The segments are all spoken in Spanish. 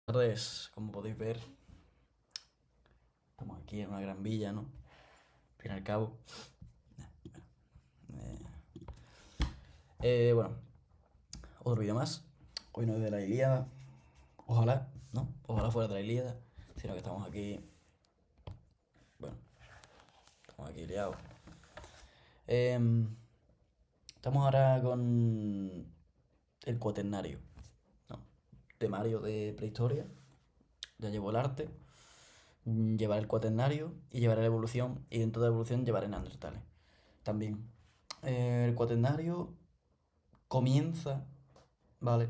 Buenas tardes, como podéis ver, estamos aquí en una gran villa, ¿no? Al fin y al cabo. Bueno, otro vídeo más. Hoy no es de la Ilíada. Ojalá, ¿no? Ojalá fuera de la Ilíada. Sino que estamos aquí. Bueno, estamos aquí liados. Estamos ahora con el cuaternario, ¿no? Temario de prehistoria. Ya llevo el arte. Llevar el cuaternario y llevar la evolución. Y dentro de la evolución llevaré neandertales. También. El cuaternario comienza, ¿vale?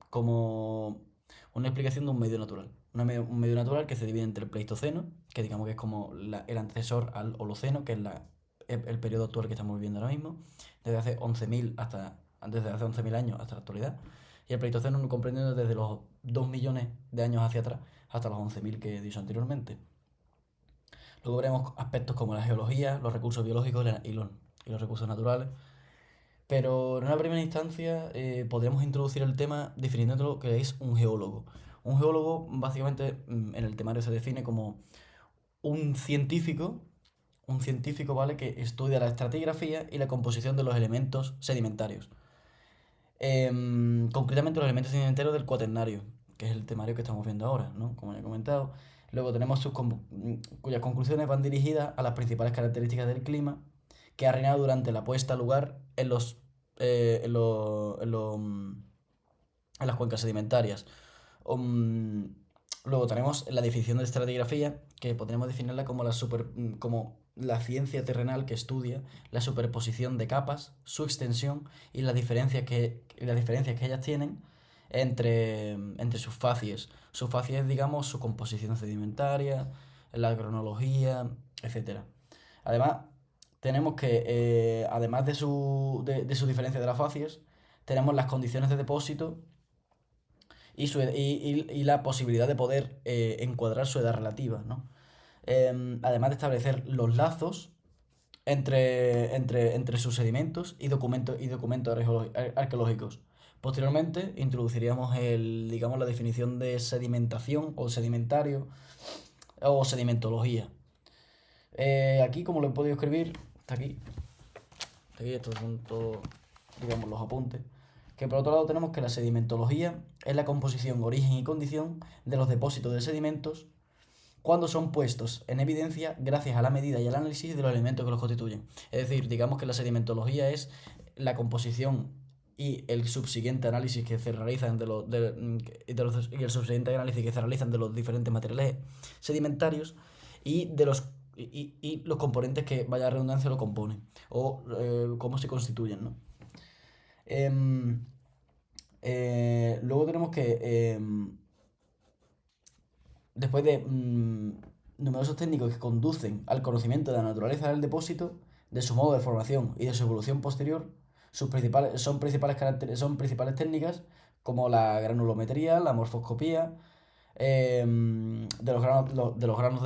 Como una explicación de un medio natural. Un medio natural que se divide entre el Pleistoceno, que digamos que es como el antecesor al Holoceno, que es el periodo actual que estamos viviendo ahora mismo, desde hace 11.000 años hasta la actualidad. Y el Pleistoceno no comprende desde los 2 millones de años hacia atrás hasta los 11.000 que he dicho anteriormente. Luego veremos aspectos como la geología, los recursos biológicos y los recursos naturales. Pero en una primera instancia podríamos introducir el tema definiendo lo que es un geólogo. Un geólogo básicamente en el temario se define como un científico, ¿vale? Que estudia la estratigrafía y la composición de los elementos sedimentarios. Concretamente los elementos sedimentarios del cuaternario, que es el temario que estamos viendo ahora, ¿no? Como ya he comentado. Luego tenemos cuyas conclusiones van dirigidas a las principales características del clima que ha reinado durante la puesta a lugar en las cuencas sedimentarias. Um, Luego tenemos la definición de estratigrafía, que podríamos definirla como la ciencia terrenal que estudia la superposición de capas, su extensión y las diferencias que ellas tienen entre sus facies. Sus facies, digamos, su composición sedimentaria, la cronología, etcétera. Además, tenemos que, además de su diferencia de las facies, tenemos las condiciones de depósito y la posibilidad de poder encuadrar su edad relativa, ¿no? Además de establecer los lazos entre sus sedimentos y documentos arqueológicos. Posteriormente introduciríamos digamos, la definición de sedimentación o sedimentario o sedimentología. Aquí, como lo he podido escribir, está aquí, estos son todos, digamos, los apuntes. Que por otro lado tenemos que la sedimentología es la composición, origen y condición de los depósitos de sedimentos cuando son puestos en evidencia gracias a la medida y al análisis de los elementos que los constituyen. Es decir, digamos que la sedimentología es la composición y el subsiguiente análisis que se realizan y el subsiguiente análisis que se realizan de los diferentes materiales sedimentarios y de los componentes que, vaya redundancia, lo componen o cómo se constituyen, ¿no? Em, Luego tenemos que después de numerosos técnicos que conducen al conocimiento de la naturaleza del depósito, de su modo de formación y de su evolución posterior, son principales técnicas como la granulometría, la morfoscopía, de los granos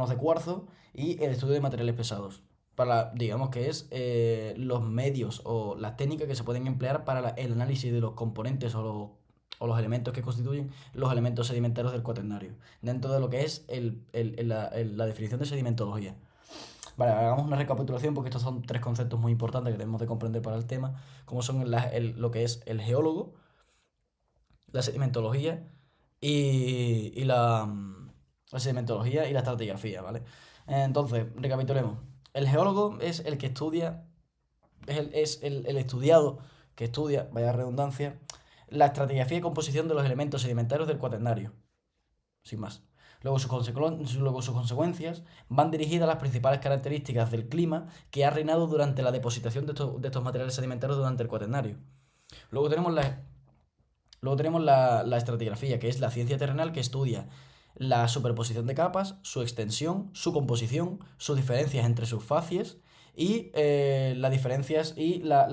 de cuarzo y el estudio de materiales pesados. Digamos que es los medios o las técnicas que se pueden emplear para el análisis de los componentes o los elementos que constituyen los elementos sedimentarios del cuaternario, dentro de lo que es la definición de sedimentología. Vale, hagamos una recapitulación porque estos son tres conceptos muy importantes que debemos de comprender para el tema, como son lo que es el geólogo, la sedimentología y la sedimentología y la estratigrafía, ¿vale? Entonces, recapitulemos. El geólogo es el que estudia, es el estudiado que estudia, vaya redundancia, la estratigrafía y composición de los elementos sedimentarios del cuaternario, sin más. Luego sus consecuencias van dirigidas a las principales características del clima que ha reinado durante la depositación de estos materiales sedimentarios durante el cuaternario. Luego tenemos la, luego tenemos la estratigrafía, que es la ciencia terrenal que estudia la superposición de capas, su extensión, su composición, sus diferencias entre sus facies y las diferencias y la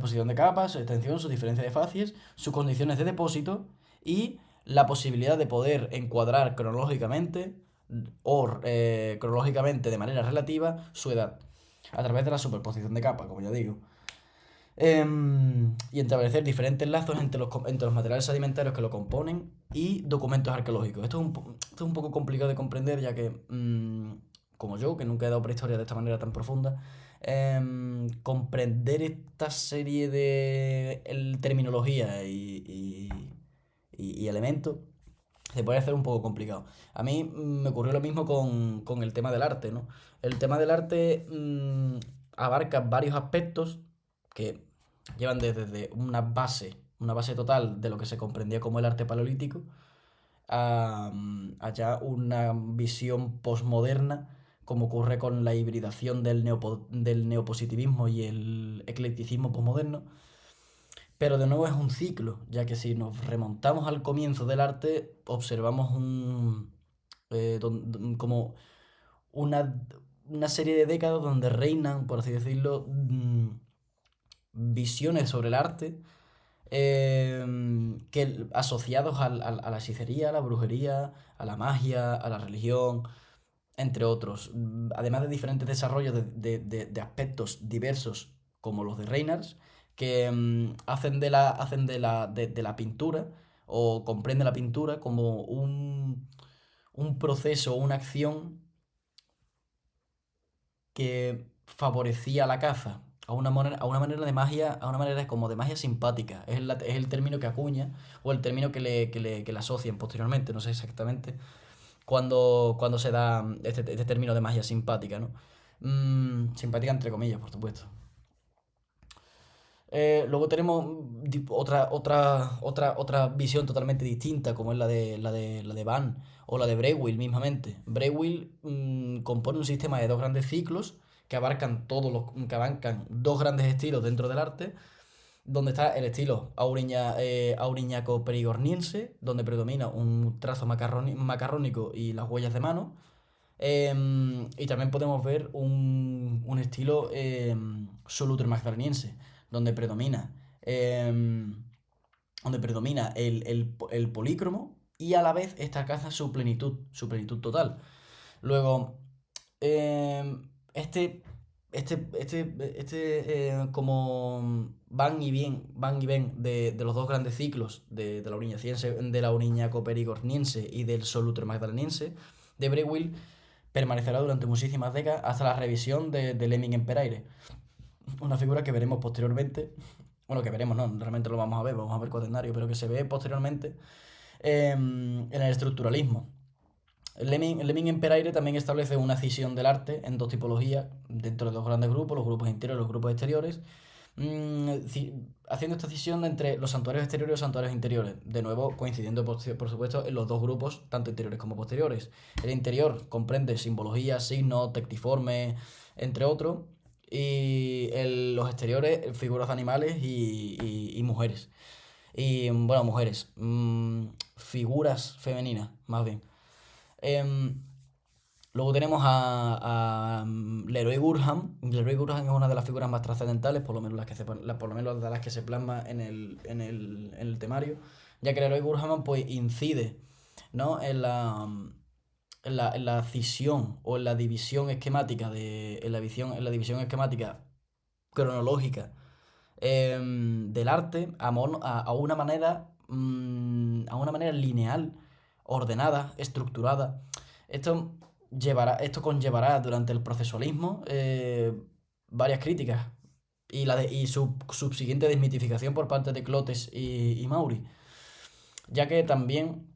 posición de capas, su extensión, su diferencia de facies, sus condiciones de depósito y la posibilidad de poder encuadrar cronológicamente de manera relativa su edad a través de la superposición de capas, como ya digo. Y establecer diferentes lazos entre los materiales sedimentarios que lo componen y documentos arqueológicos. Esto es un poco complicado de comprender, ya que, como yo, que nunca he dado prehistoria de esta manera tan profunda, comprender esta serie de terminología y elementos se puede hacer un poco complicado. A mí me ocurrió lo mismo con el tema del arte, ¿no? El tema del arte abarca varios aspectos que llevan desde una base total de lo que se comprendía como el arte paleolítico, a ya una visión posmoderna, como ocurre con la hibridación del neopositivismo y el eclecticismo posmoderno. Pero de nuevo es un ciclo, ya que si nos remontamos al comienzo del arte, observamos como una, una serie de décadas donde reinan, por así decirlo, visiones sobre el arte asociados a la hechicería, a la brujería, a la magia, a la religión, entre otros. Además de diferentes desarrollos de aspectos diversos como los de Reynolds, que hacen de la pintura o comprenden la pintura como un proceso, una acción que favorecía la caza a una manera de magia, a una manera como de magia simpática. Es el término que acuña o el término que le asocian posteriormente, no sé exactamente cuando se da este término de magia simpática, ¿no? Simpática entre comillas, por supuesto. Luego tenemos otra visión totalmente distinta, como es la de Van o la de Breuil mismamente. Breuil compone un sistema de dos grandes ciclos que abarcan dos grandes estilos dentro del arte, donde está el estilo auriñaco-perigorniense, donde predomina un trazo macarrónico y las huellas de mano. Y también podemos ver un estilo solutre-magdaleniense, donde predomina, em, el polícromo y a la vez esta alcanza su plenitud total. Luego, este, como van y ven de los dos grandes ciclos de la auriñaco-perigorniense y del solutre-magdaleniense, de Breuil, permanecerá durante muchísimas décadas hasta la revisión de Lemming en Peraire. Una figura que veremos posteriormente, bueno, que veremos, no, realmente lo vamos a ver cuaternario, pero que se ve posteriormente en el estructuralismo. Lemming en Peraire también establece una escisión del arte en dos tipologías dentro de dos grandes grupos, los grupos interiores y los grupos exteriores, haciendo esta escisión entre los santuarios exteriores y los santuarios interiores, de nuevo coincidiendo por supuesto en los dos grupos, tanto interiores como posteriores. El interior comprende simbología, signos, tectiformes, entre otros, y los exteriores, figuras de animales y mujeres. Y bueno, mujeres, figuras femeninas, más bien. Em, Luego tenemos a Leroy Gurham. Leroy Gurham es una de las figuras más trascendentales, por lo menos por lo menos de las que se plasma en el temario, ya que Leroy Gurham pues incide, ¿no? En la cisión o en la división esquemática en la división esquemática cronológica del arte a una manera lineal, ordenada, estructurada. Esto conllevará durante el procesualismo varias críticas y su subsiguiente desmitificación por parte de Clotes y Maury, ya que también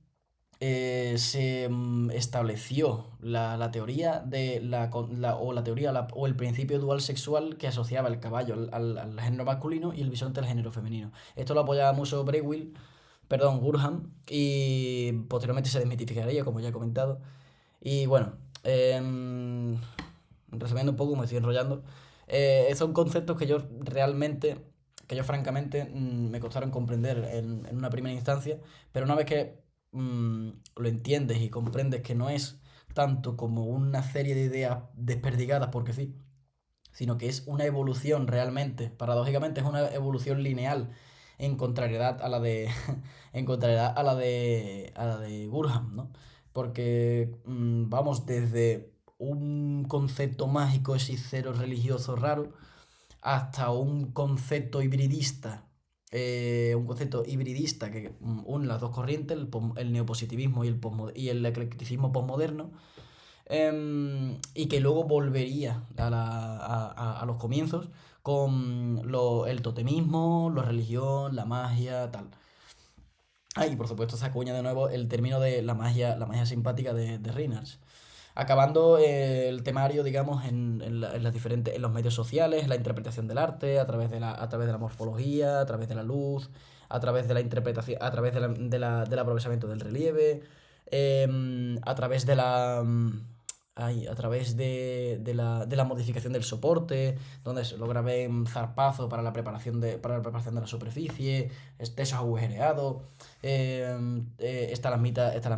se estableció la teoría o la teoría o el principio dual sexual que asociaba el caballo al género masculino y el bisonte al género femenino. Esto lo apoyaba mucho Gurham, y posteriormente se desmitificaría, como ya he comentado. Y bueno, resumiendo un poco, me estoy enrollando. Son conceptos que yo francamente me costaron comprender en una primera instancia, pero una vez que lo entiendes y comprendes que no es tanto como una serie de ideas desperdigadas porque sí, sino que es una evolución realmente, paradójicamente es una evolución lineal en contrariedad a la de en contrariedad a la de Gurham, ¿no? Porque vamos desde un concepto mágico hechicero religioso raro hasta un concepto hibridista que une las dos corrientes, el neopositivismo y el eclecticismo posmoderno, y que luego volvería a los comienzos con el totemismo, la religión, la magia, tal. Ah, y por supuesto se acuña de nuevo el término de la magia simpática de Reinhardt. Acabando el temario, digamos, en las diferentes, en los medios sociales, en la interpretación del arte, a través de la morfología, a través de la luz, a través de la interpretación, a través del aprovechamiento del relieve, a través de a través de la modificación del soporte, donde se logra ver un zarpazo para la preparación de la superficie, tesos agujereados, están las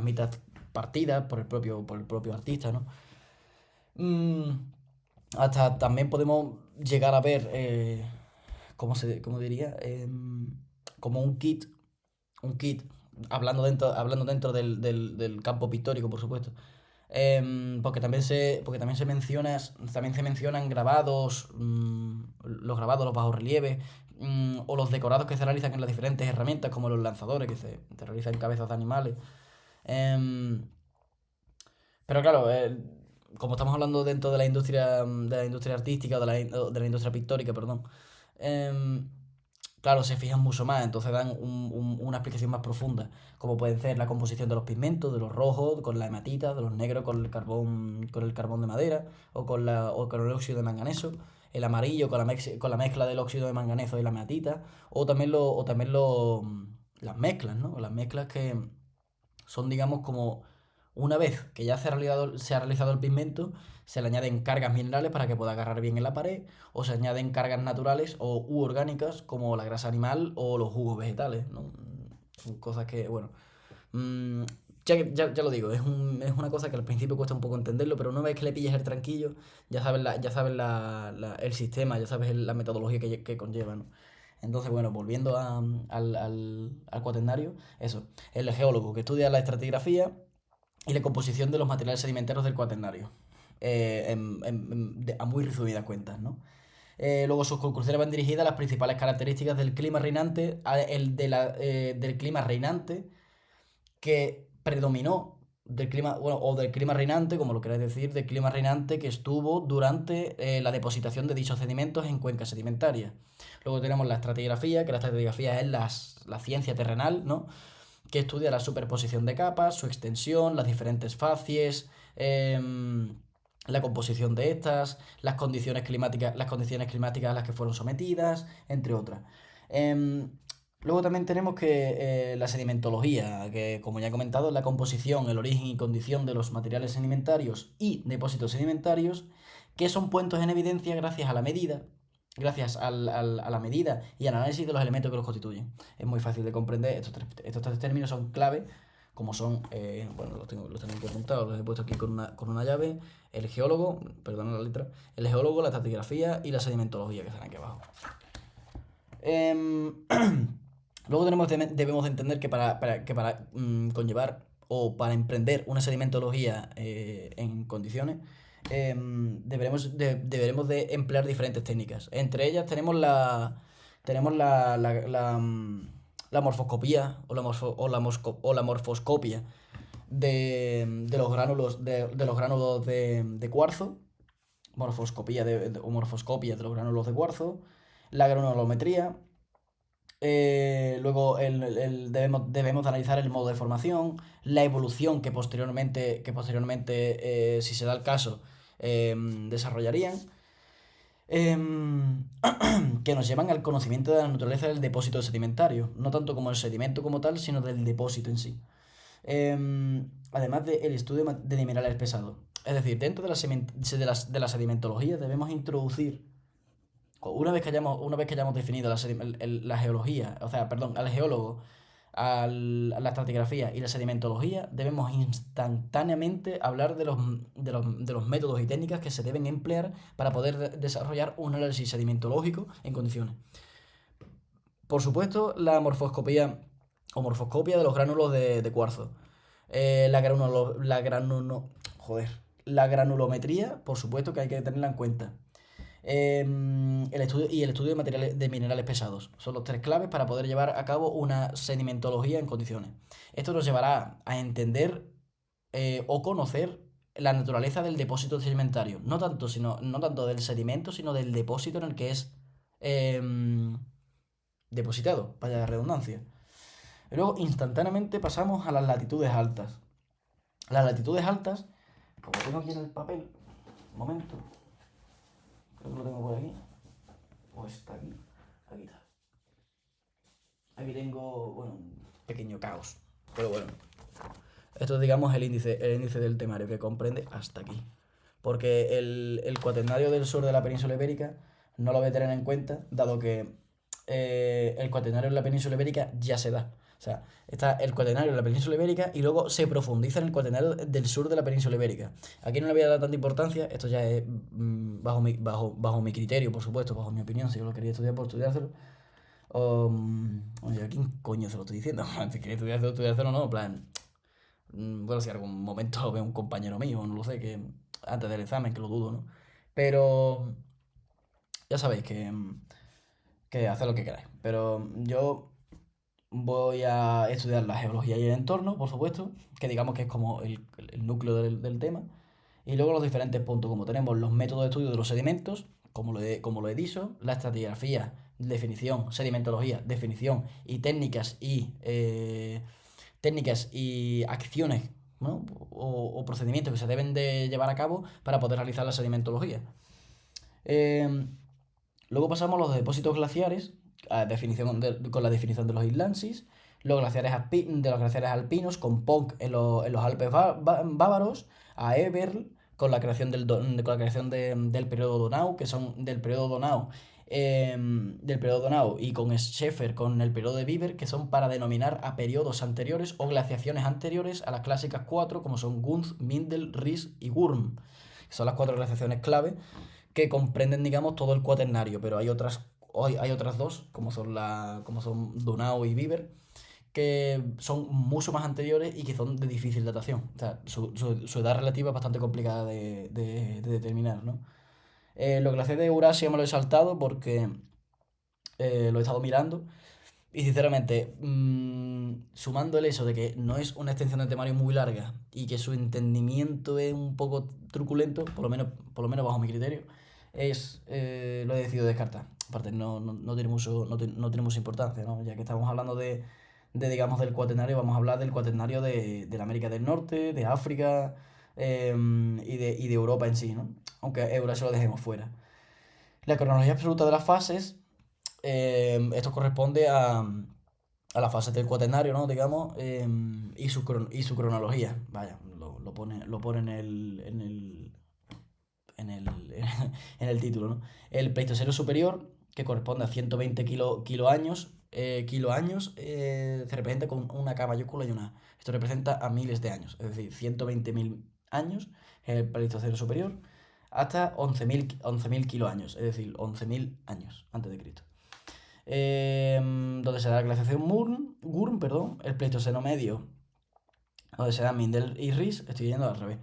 mitas partidas por el propio artista, ¿no? Mm, hasta también podemos llegar a ver, cómo diría? Como un kit, hablando dentro del campo pictórico, por supuesto. Porque también se mencionan grabados, los bajorrelieves, o los decorados que se realizan en las diferentes herramientas, como los lanzadores que se realizan en cabezas de animales. Em, pero claro, como estamos hablando dentro de la industria artística, de la industria pictórica, perdón, em, claro, se fijan mucho más, entonces dan una explicación más profunda, como pueden ser la composición de los pigmentos, de los rojos con la hematita, de los negros con el carbón de madera, o con el óxido de manganeso, el amarillo con la mezcla del óxido de manganeso y la hematita, las mezclas, ¿no? Las mezclas que son, digamos, como una vez que ya se ha realizado el pigmento, se le añaden cargas minerales para que pueda agarrar bien en la pared, o se añaden cargas naturales u orgánicas como la grasa animal o los jugos vegetales, ¿no? Son cosas que, bueno, mm, ya lo digo, es una cosa que al principio cuesta un poco entenderlo, pero una vez que le pillas el tranquillo, ya sabes el sistema, ya sabes la metodología que conlleva, ¿no? Entonces, bueno, volviendo al cuaternario, eso, el geólogo que estudia la estratigrafía y la composición de los materiales sedimentarios del cuaternario, a muy resumidas cuentas, ¿no? Luego sus conclusiones van dirigidas a las principales características del clima reinante, del clima reinante que predominó del clima, bueno, o del clima reinante, como lo queráis decir, del clima reinante que estuvo durante la depositación de dichos sedimentos en cuencas sedimentarias. Luego tenemos la estratigrafía, que la estratigrafía es la ciencia terrenal, ¿no? Que estudia la superposición de capas, su extensión, las diferentes facies, la composición de estas, las condiciones climáticas a las que fueron sometidas, entre otras. Em, Luego también tenemos que la sedimentología, que como ya he comentado, es la composición, el origen y condición de los materiales sedimentarios y depósitos sedimentarios, que son puestos en evidencia a la medida y al análisis de los elementos que los constituyen. Es muy fácil de comprender, estos tres términos son clave, como son, bueno, los tengo aquí apuntados, los he puesto aquí con una llave, el geólogo, perdón la letra, el geólogo, la estratigrafía y la sedimentología, que están aquí abajo. Em, Luego debemos de entender que para conllevar o para emprender una sedimentología en condiciones, deberemos de emplear diferentes técnicas. Entre ellas tenemos la morfoscopía o la morfoscopia de los gránulos de cuarzo, o morfoscopia de los gránulos de cuarzo, la granulometría. Luego debemos de analizar el modo de formación, la evolución que posteriormente, si se da el caso, desarrollarían, em, que nos llevan al conocimiento de la naturaleza del depósito sedimentario, no tanto como el sedimento como tal, sino del depósito en sí. Además del estudio de minerales pesados. Es decir, dentro de la sedimentología debemos introducir, una vez que hayamos definido la geología, o sea, perdón, al geólogo, a la estratigrafía y la sedimentología, debemos instantáneamente hablar de los métodos y técnicas que se deben emplear para poder desarrollar un análisis sedimentológico en condiciones. Por supuesto, la morfoscopía o morfoscopia de los gránulos de cuarzo. La granulo, la granulo, joder, la granulometría, por supuesto que hay que tenerla en cuenta. el estudio de materiales de minerales pesados. Son los tres claves para poder llevar a cabo una sedimentología en condiciones. Esto nos llevará a entender o conocer la naturaleza del depósito sedimentario. No tanto del sedimento, sino del depósito en el que es depositado, vaya la redundancia. Y luego instantáneamente pasamos a las latitudes altas. Las latitudes altas, como tengo aquí en el papel, un momento, creo que lo tengo por aquí, o está aquí, aquí está. Aquí tengo, bueno, un pequeño caos, pero bueno. Esto es, digamos, el índice del temario, que comprende hasta aquí. Porque el cuaternario del sur de la península ibérica no lo voy a tener en cuenta, dado que el cuaternario en la península ibérica ya se da. O sea, está el cuaternario en la península ibérica y luego se profundiza en el cuaternario del sur de la península ibérica. Aquí no le voy a dar tanta importancia, esto ya es bajo mi criterio, por supuesto, bajo mi opinión, si yo lo quería estudiar por estudiárselo. Oye, ¿a quién coño se lo estoy diciendo? Si quería estudiárselo, no, en plan. Bueno, si algún momento lo veo un compañero mío, no lo sé, que antes del examen, que lo dudo, ¿no? Pero ya sabéis que haced lo que queráis. Pero yo voy a estudiar la geología y el entorno, por supuesto, que digamos que es como el núcleo del tema. Y luego los diferentes puntos, como tenemos los métodos de estudio de los sedimentos, como lo he dicho, la estratigrafía, definición, sedimentología, definición y técnicas y acciones, ¿no? o procedimientos que se deben de llevar a cabo para poder realizar la sedimentología. Eh, Luego pasamos a los depósitos glaciares, con la definición de los islansis, de los glaciares alpinos, con Ponck en los Alpes bávaros, a Eberl con la creación del periodo Donau, que son del periodo Donau, y con Scheffer con el periodo de Bieber, que son para denominar a periodos anteriores o glaciaciones anteriores a las clásicas cuatro, como son Gunz, Mindel, Ries y Wurm. Son las cuatro glaciaciones clave que comprenden, digamos, todo el cuaternario, pero hay otras dos, como son Donau y Bieber, que son mucho más anteriores y que son de difícil datación. O sea, su edad relativa es bastante complicada de determinar, ¿no? Los glaciares de Eurasia me lo he saltado porque lo he estado mirando. Y sinceramente, sumando el eso de que no es una extensión de temario muy larga y que su entendimiento es un poco truculento, por lo menos bajo mi criterio, lo he decidido descartar. Aparte, no tiene no tiene mucha importancia, ¿no? Ya que estamos hablando digamos, del cuaternario, vamos a hablar del cuaternario de la América del Norte, de África y de Europa en sí, ¿no? Aunque Eurasia lo dejemos fuera. La cronología absoluta de las fases, esto corresponde a las fases del cuaternario, ¿no? Digamos, y su cronología. Vaya, lo pone en el, en el título, ¿no? El Pleistoceno superior, que corresponde a 120 kiloaños, se representa con una K mayúscula y una A. Esto representa a miles de años, es decir, 120.000 años, el Pleistoceno superior, hasta 11.000 kiloaños, es decir, 11.000 años antes de Cristo. Donde se da la glaciación Gurm, perdón, el Pleistoceno medio, donde se da Mindel y Ries, estoy yendo al revés.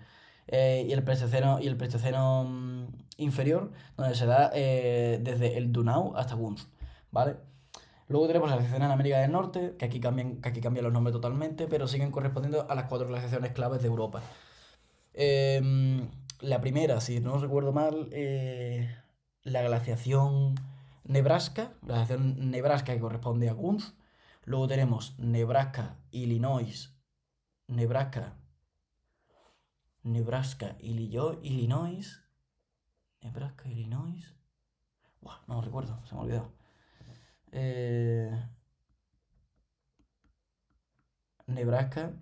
Y el Pleistoceno inferior, donde se da desde el Donau hasta Gunz, ¿vale? Luego tenemos las glaciaciones en América del Norte, que aquí cambian los nombres totalmente, pero siguen correspondiendo a las cuatro glaciaciones claves de Europa. La primera, si no recuerdo mal, la glaciación Nebraska, que corresponde a Gunz. Luego tenemos Nebraska, Illinois, Nebraska, Illinois, Nebraska, Illinois. Buah, no lo recuerdo, se me ha olvidado. Nebraska,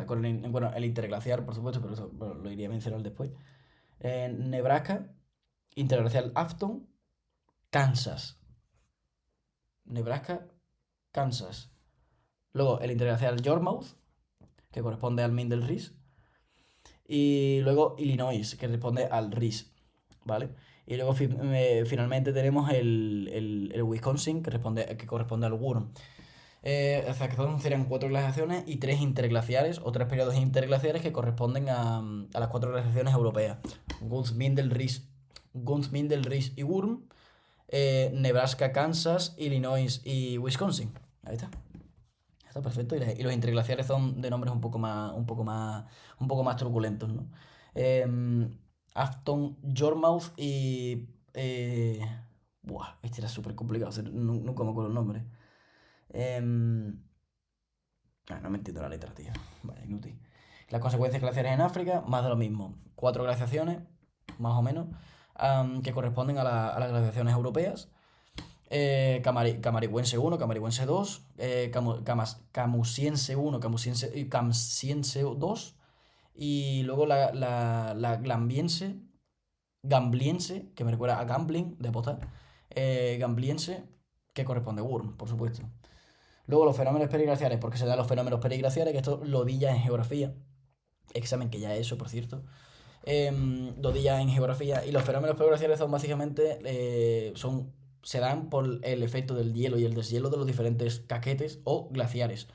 con el interglaciar, por supuesto, pero eso lo iría a mencionar después. Nebraska, interglacial Afton, Kansas. Nebraska, Kansas. Luego el interglacial Yarmouth, que corresponde al Mindel Ries. Y luego Illinois, que responde al Ries, ¿vale? Y luego finalmente tenemos el Wisconsin, que corresponde al Wurm. O sea, que serían 4 glaciaciones y 3 interglaciares o 3 periodos interglaciares que corresponden a las 4 glaciaciones europeas. Gunz-Mindel, Riss y Wurm, Nebraska, Kansas, Illinois y Wisconsin. Ahí está. Está perfecto. Y los interglaciares son de nombres un poco más truculentos, ¿no? Afton, Yormouth y... buah, este era súper complicado. Nunca me acuerdo el nombre. No me entiendo la letra, tío. Vale, inútil. Las consecuencias glaciares en África, más de lo mismo. 4 glaciaciones, más o menos, que corresponden a las glaciaciones europeas. Camarihuense 1, Camarihuense 2, Camusiense 1, Camsiense 2, y luego la Gambliense, que me recuerda a Gambling, de apostar, Gambliense, que corresponde a Wurm, por supuesto. Luego los fenómenos periglaciares, porque se dan los fenómenos periglaciares, que esto lo di ya en geografía, examen que ya he hecho, por cierto. Lo di ya en geografía, y los fenómenos periglaciares son básicamente, se dan por el efecto del hielo y el deshielo de los diferentes caquetes o glaciares,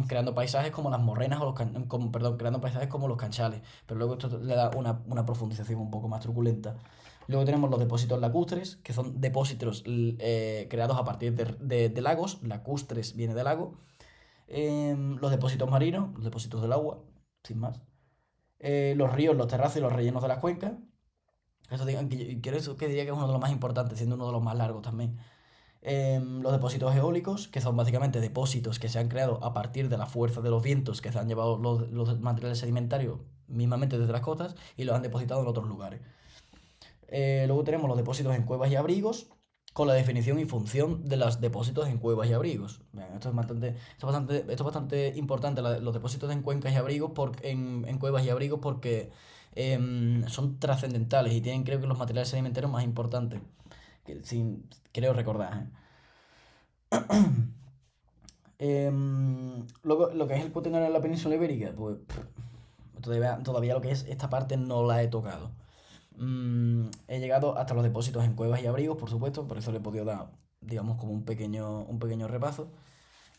creando paisajes como las morrenas o creando paisajes como los canchales, pero luego esto le da una profundización un poco más truculenta. Luego tenemos los depósitos lacustres, que son depósitos creados a partir de lagos. Lacustres viene de lago. Los depósitos marinos, los depósitos del agua, sin más. Los ríos, los terrazos y los rellenos de las cuencas. Eso que diría que es uno de los más importantes, siendo uno de los más largos también. Los depósitos eólicos, que son básicamente depósitos que se han creado a partir de la fuerza de los vientos que se han llevado los materiales sedimentarios mismamente desde las costas y los han depositado en otros lugares. Luego tenemos los depósitos en cuevas y abrigos, con la definición y función de los depósitos en cuevas y abrigos. Bien, esto es bastante importante, los depósitos en cuencas y abrigos, en cuevas y abrigos, porque son trascendentales y tienen, creo que, los materiales sedimentarios más importantes. Creo recordar, ¿eh? Luego, lo que es el cuaternario en la península ibérica, pues todavía lo que es esta parte no la he tocado. He llegado hasta los depósitos en cuevas y abrigos, por supuesto, por eso le he podido dar, digamos, como un pequeño repaso.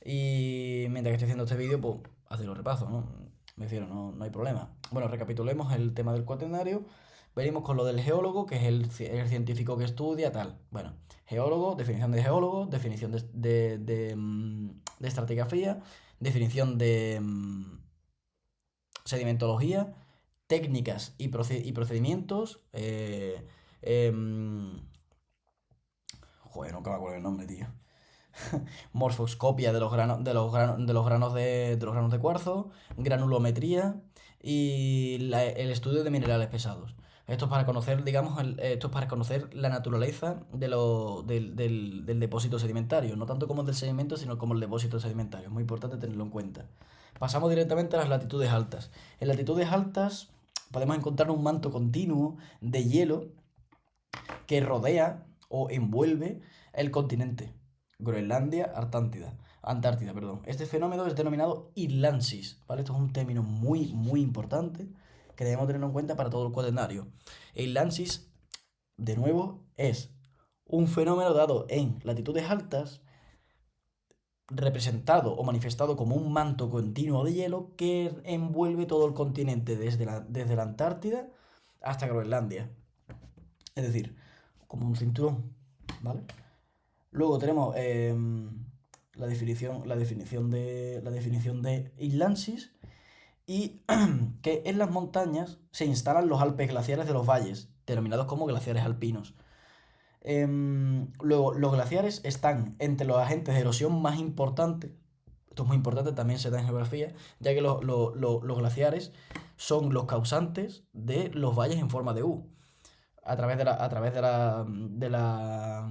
Y mientras que estoy haciendo este vídeo, pues hacer los repasos, ¿no? Me refiero, no hay problema. Bueno, recapitulemos el tema del cuaternario. Venimos con lo del geólogo, que es el científico que estudia, tal. Bueno, geólogo, definición de geólogo, definición de estratigrafía, definición de sedimentología, técnicas y procedimientos. Joder, nunca me acuerdo el nombre, tío. Morfoscopia de los granos de cuarzo, granulometría y el estudio de minerales pesados. Esto es para conocer, digamos, esto es para conocer la naturaleza del depósito sedimentario, no tanto como el del sedimento, sino como el depósito sedimentario. Es muy importante tenerlo en cuenta. Pasamos directamente a las latitudes altas. En latitudes altas podemos encontrar un manto continuo de hielo que rodea o envuelve el continente. Groenlandia, Antártida, perdón. Este fenómeno es denominado islansis, ¿vale? Esto es un término muy, muy importante que debemos tenerlo en cuenta para todo el cuaternario. Islansis, de nuevo, es un fenómeno dado en latitudes altas, representado o manifestado como un manto continuo de hielo que envuelve todo el continente desde la Antártida hasta Groenlandia. Es decir, como un cinturón, ¿vale? Luego tenemos la definición de islansis, y que en las montañas se instalan los Alpes glaciares de los valles, denominados como glaciares alpinos. Luego, los glaciares están entre los agentes de erosión más importantes. Esto es muy importante, también se da en geografía, ya que los glaciares son los causantes de los valles en forma de U, a través de la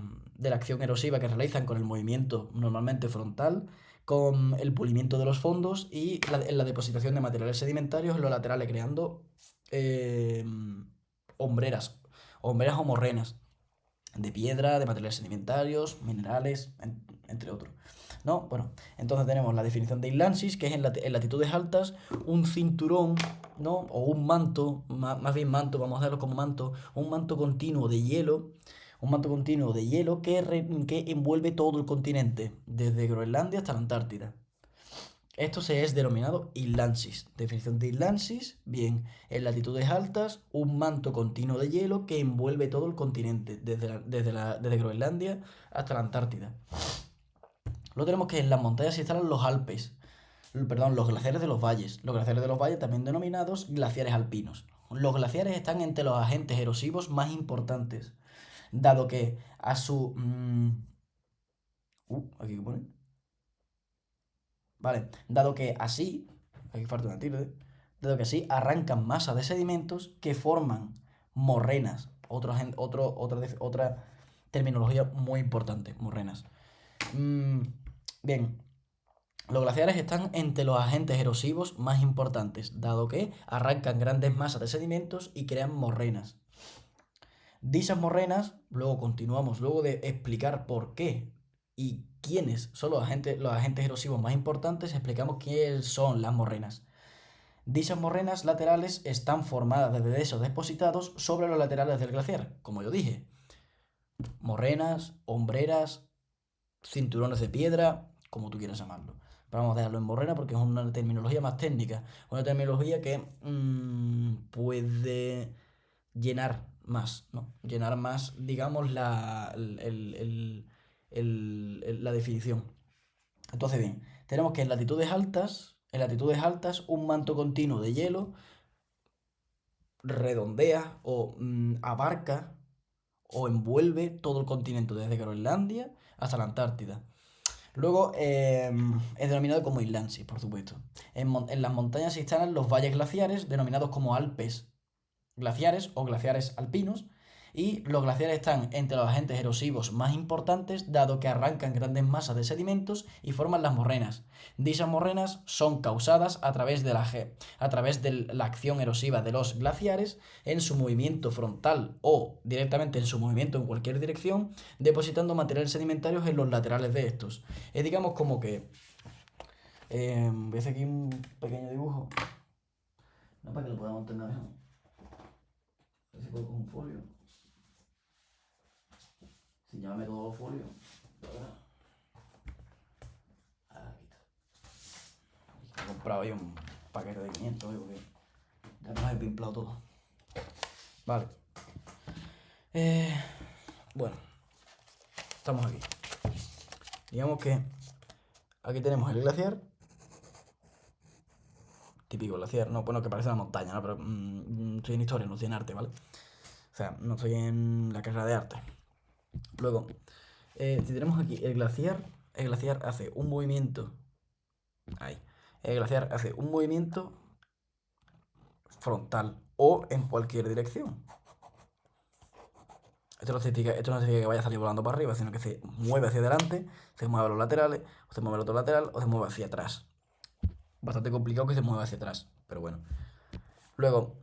acción erosiva que realizan con el movimiento normalmente frontal, con el pulimiento de los fondos y la depositación de materiales sedimentarios en los laterales, creando hombreras o morrenas de piedra, de materiales sedimentarios, minerales, entre otros. ¿No? Bueno, entonces tenemos la definición de islansis, que es en latitudes altas un cinturón, ¿no? O un manto, más bien manto, vamos a verlo como manto, un manto continuo de hielo, Un manto continuo de hielo que envuelve todo el continente, desde Groenlandia hasta la Antártida. Esto se es denominado islansis. Definición de islansis, bien, en latitudes altas, un manto continuo de hielo que envuelve todo el continente, desde Groenlandia hasta la Antártida. Luego tenemos que en las montañas se instalan los Alpes, perdón, los glaciares de los valles. Los glaciares de los valles, también denominados glaciares alpinos. Los glaciares están entre los agentes erosivos más importantes, dado que a su... ¿aquí qué pone? Vale, dado que así... Aquí falta una tilde. Dado que así arrancan masas de sedimentos que forman morrenas. Otra terminología muy importante, morrenas. Bien, los glaciares están entre los agentes erosivos más importantes, dado que arrancan grandes masas de sedimentos y crean morrenas. Dichas morrenas, luego continuamos, luego de explicar por qué y quiénes son los agentes erosivos más importantes, explicamos quiénes son las morrenas. Dichas morrenas laterales están formadas de dehesos depositados sobre los laterales del glaciar, como yo dije. Morrenas, hombreras, cinturones de piedra, como tú quieras llamarlo. Pero vamos a dejarlo en morrena porque es una terminología más técnica. Una terminología que puede llenar más, ¿no? Llenar más, digamos, la definición. Entonces, bien, tenemos que en latitudes altas, un manto continuo de hielo redondea o abarca o envuelve todo el continente, desde Groenlandia hasta la Antártida. Luego es denominado como islansis, por supuesto. En las montañas se instalan los valles glaciares, denominados como Alpes glaciares o glaciares alpinos, y los glaciares están entre los agentes erosivos más importantes, dado que arrancan grandes masas de sedimentos y forman las morrenas. Dichas morrenas son causadas a través de la acción erosiva de los glaciares en su movimiento frontal o directamente en su movimiento en cualquier dirección, depositando materiales sedimentarios en los laterales de estos. Es digamos como que... voy a hacer aquí un pequeño dibujo, no para que lo podamos entender mejor. A ver si puedo con un folio. Si llámame todos los folios. Aquí está. He comprado ahí un paquete de 500, porque ya nos he pimplado todo. Vale. Bueno, estamos aquí. Digamos que aquí tenemos el glaciar. Típico glaciar, no, bueno, que parece una montaña, ¿no? Pero estoy en historia, no estoy en arte, ¿vale? O sea, no estoy en la carrera de arte. Luego, si tenemos aquí el glaciar hace un movimiento. Ahí. El glaciar hace un movimiento frontal o en cualquier dirección. Esto no significa que vaya a salir volando para arriba, sino que se mueve hacia adelante, se mueve a los laterales, o se mueve al otro lateral, o se mueve hacia atrás. Bastante complicado que se mueva hacia atrás, pero bueno. Luego,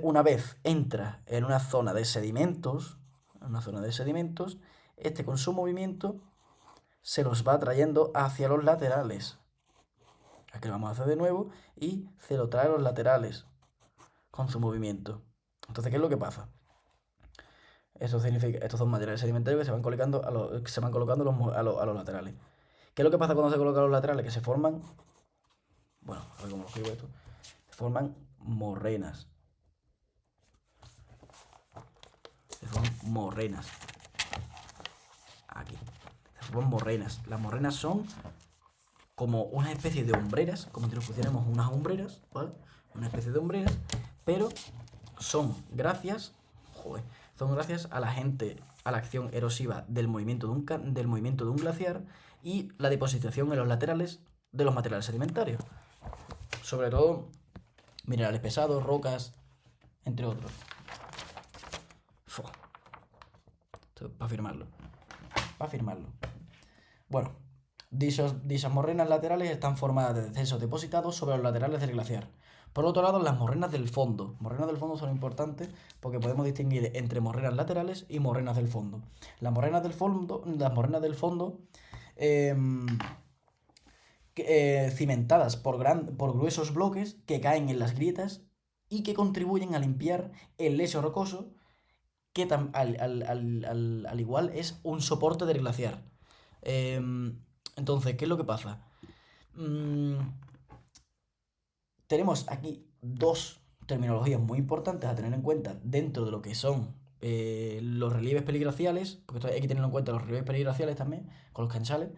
una vez entra en una zona de sedimentos, con su movimiento se los va trayendo hacia los laterales. Aquí lo vamos a hacer de nuevo y se lo trae a los laterales con su movimiento. Entonces, ¿qué es lo que pasa? Eso significa, estos son materiales sedimentarios que se van colocando a los laterales. ¿Qué es lo que pasa cuando se colocan a los laterales? Que se forman, bueno, a ver cómo lo escribo esto, se forman morrenas. Aquí. Se forman morrenas. Las morrenas son como una especie de hombreras, como si nos pusiéramos unas hombreras, ¿vale? Una especie de hombreras, pero son gracias a la acción erosiva del movimiento de un glaciar y la depositación en los laterales de los materiales sedimentarios. Sobre todo minerales pesados, rocas, entre otros. Esto para firmarlo. Bueno, dichas morrenas laterales están formadas de descensos depositados sobre los laterales del glaciar. Por otro lado, las morrenas del fondo. Morrenas del fondo son importantes porque podemos distinguir entre morrenas laterales y morrenas del fondo. Las morrenas del fondo cimentadas por gruesos bloques que caen en las grietas y que contribuyen a limpiar el lecho rocoso que al igual es un soporte del glaciar. Entonces, ¿qué es lo que pasa? Mm, tenemos aquí dos terminologías muy importantes a tener en cuenta dentro de lo que son los relieves periglaciales, porque esto hay que tener en cuenta los relieves periglaciales también, con los canchales,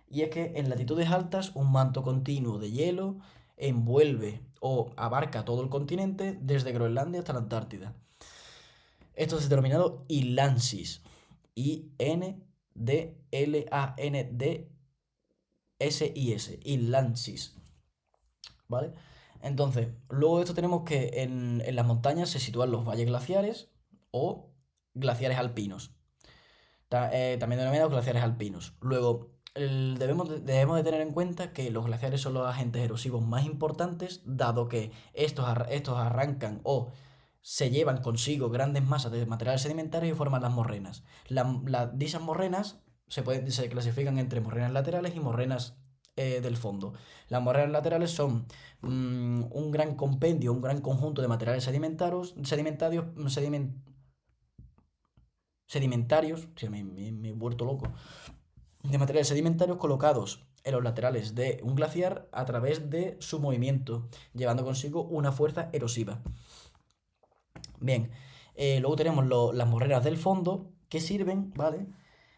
y es que en latitudes altas un manto continuo de hielo envuelve o abarca todo el continente desde Groenlandia hasta la Antártida. Esto es denominado Inlandsis. Inlandsis. Inlandsis. ¿Vale? Entonces, luego de esto tenemos que en las montañas se sitúan los valles glaciares o glaciares alpinos. También denominados glaciares alpinos. Luego, debemos de tener en cuenta que los glaciares son los agentes erosivos más importantes, dado que estos arrancan o se llevan consigo grandes masas de materiales sedimentarios y forman las morrenas. Dichas morrenas se clasifican entre morrenas laterales y morrenas del fondo. Las morrenas laterales son un gran compendio, un gran conjunto de materiales sedimentarios, sí, me he vuelto loco, de materiales sedimentarios colocados en los laterales de un glaciar a través de su movimiento, llevando consigo una fuerza erosiva. Bien, luego tenemos las morrenas del fondo que sirven, ¿vale?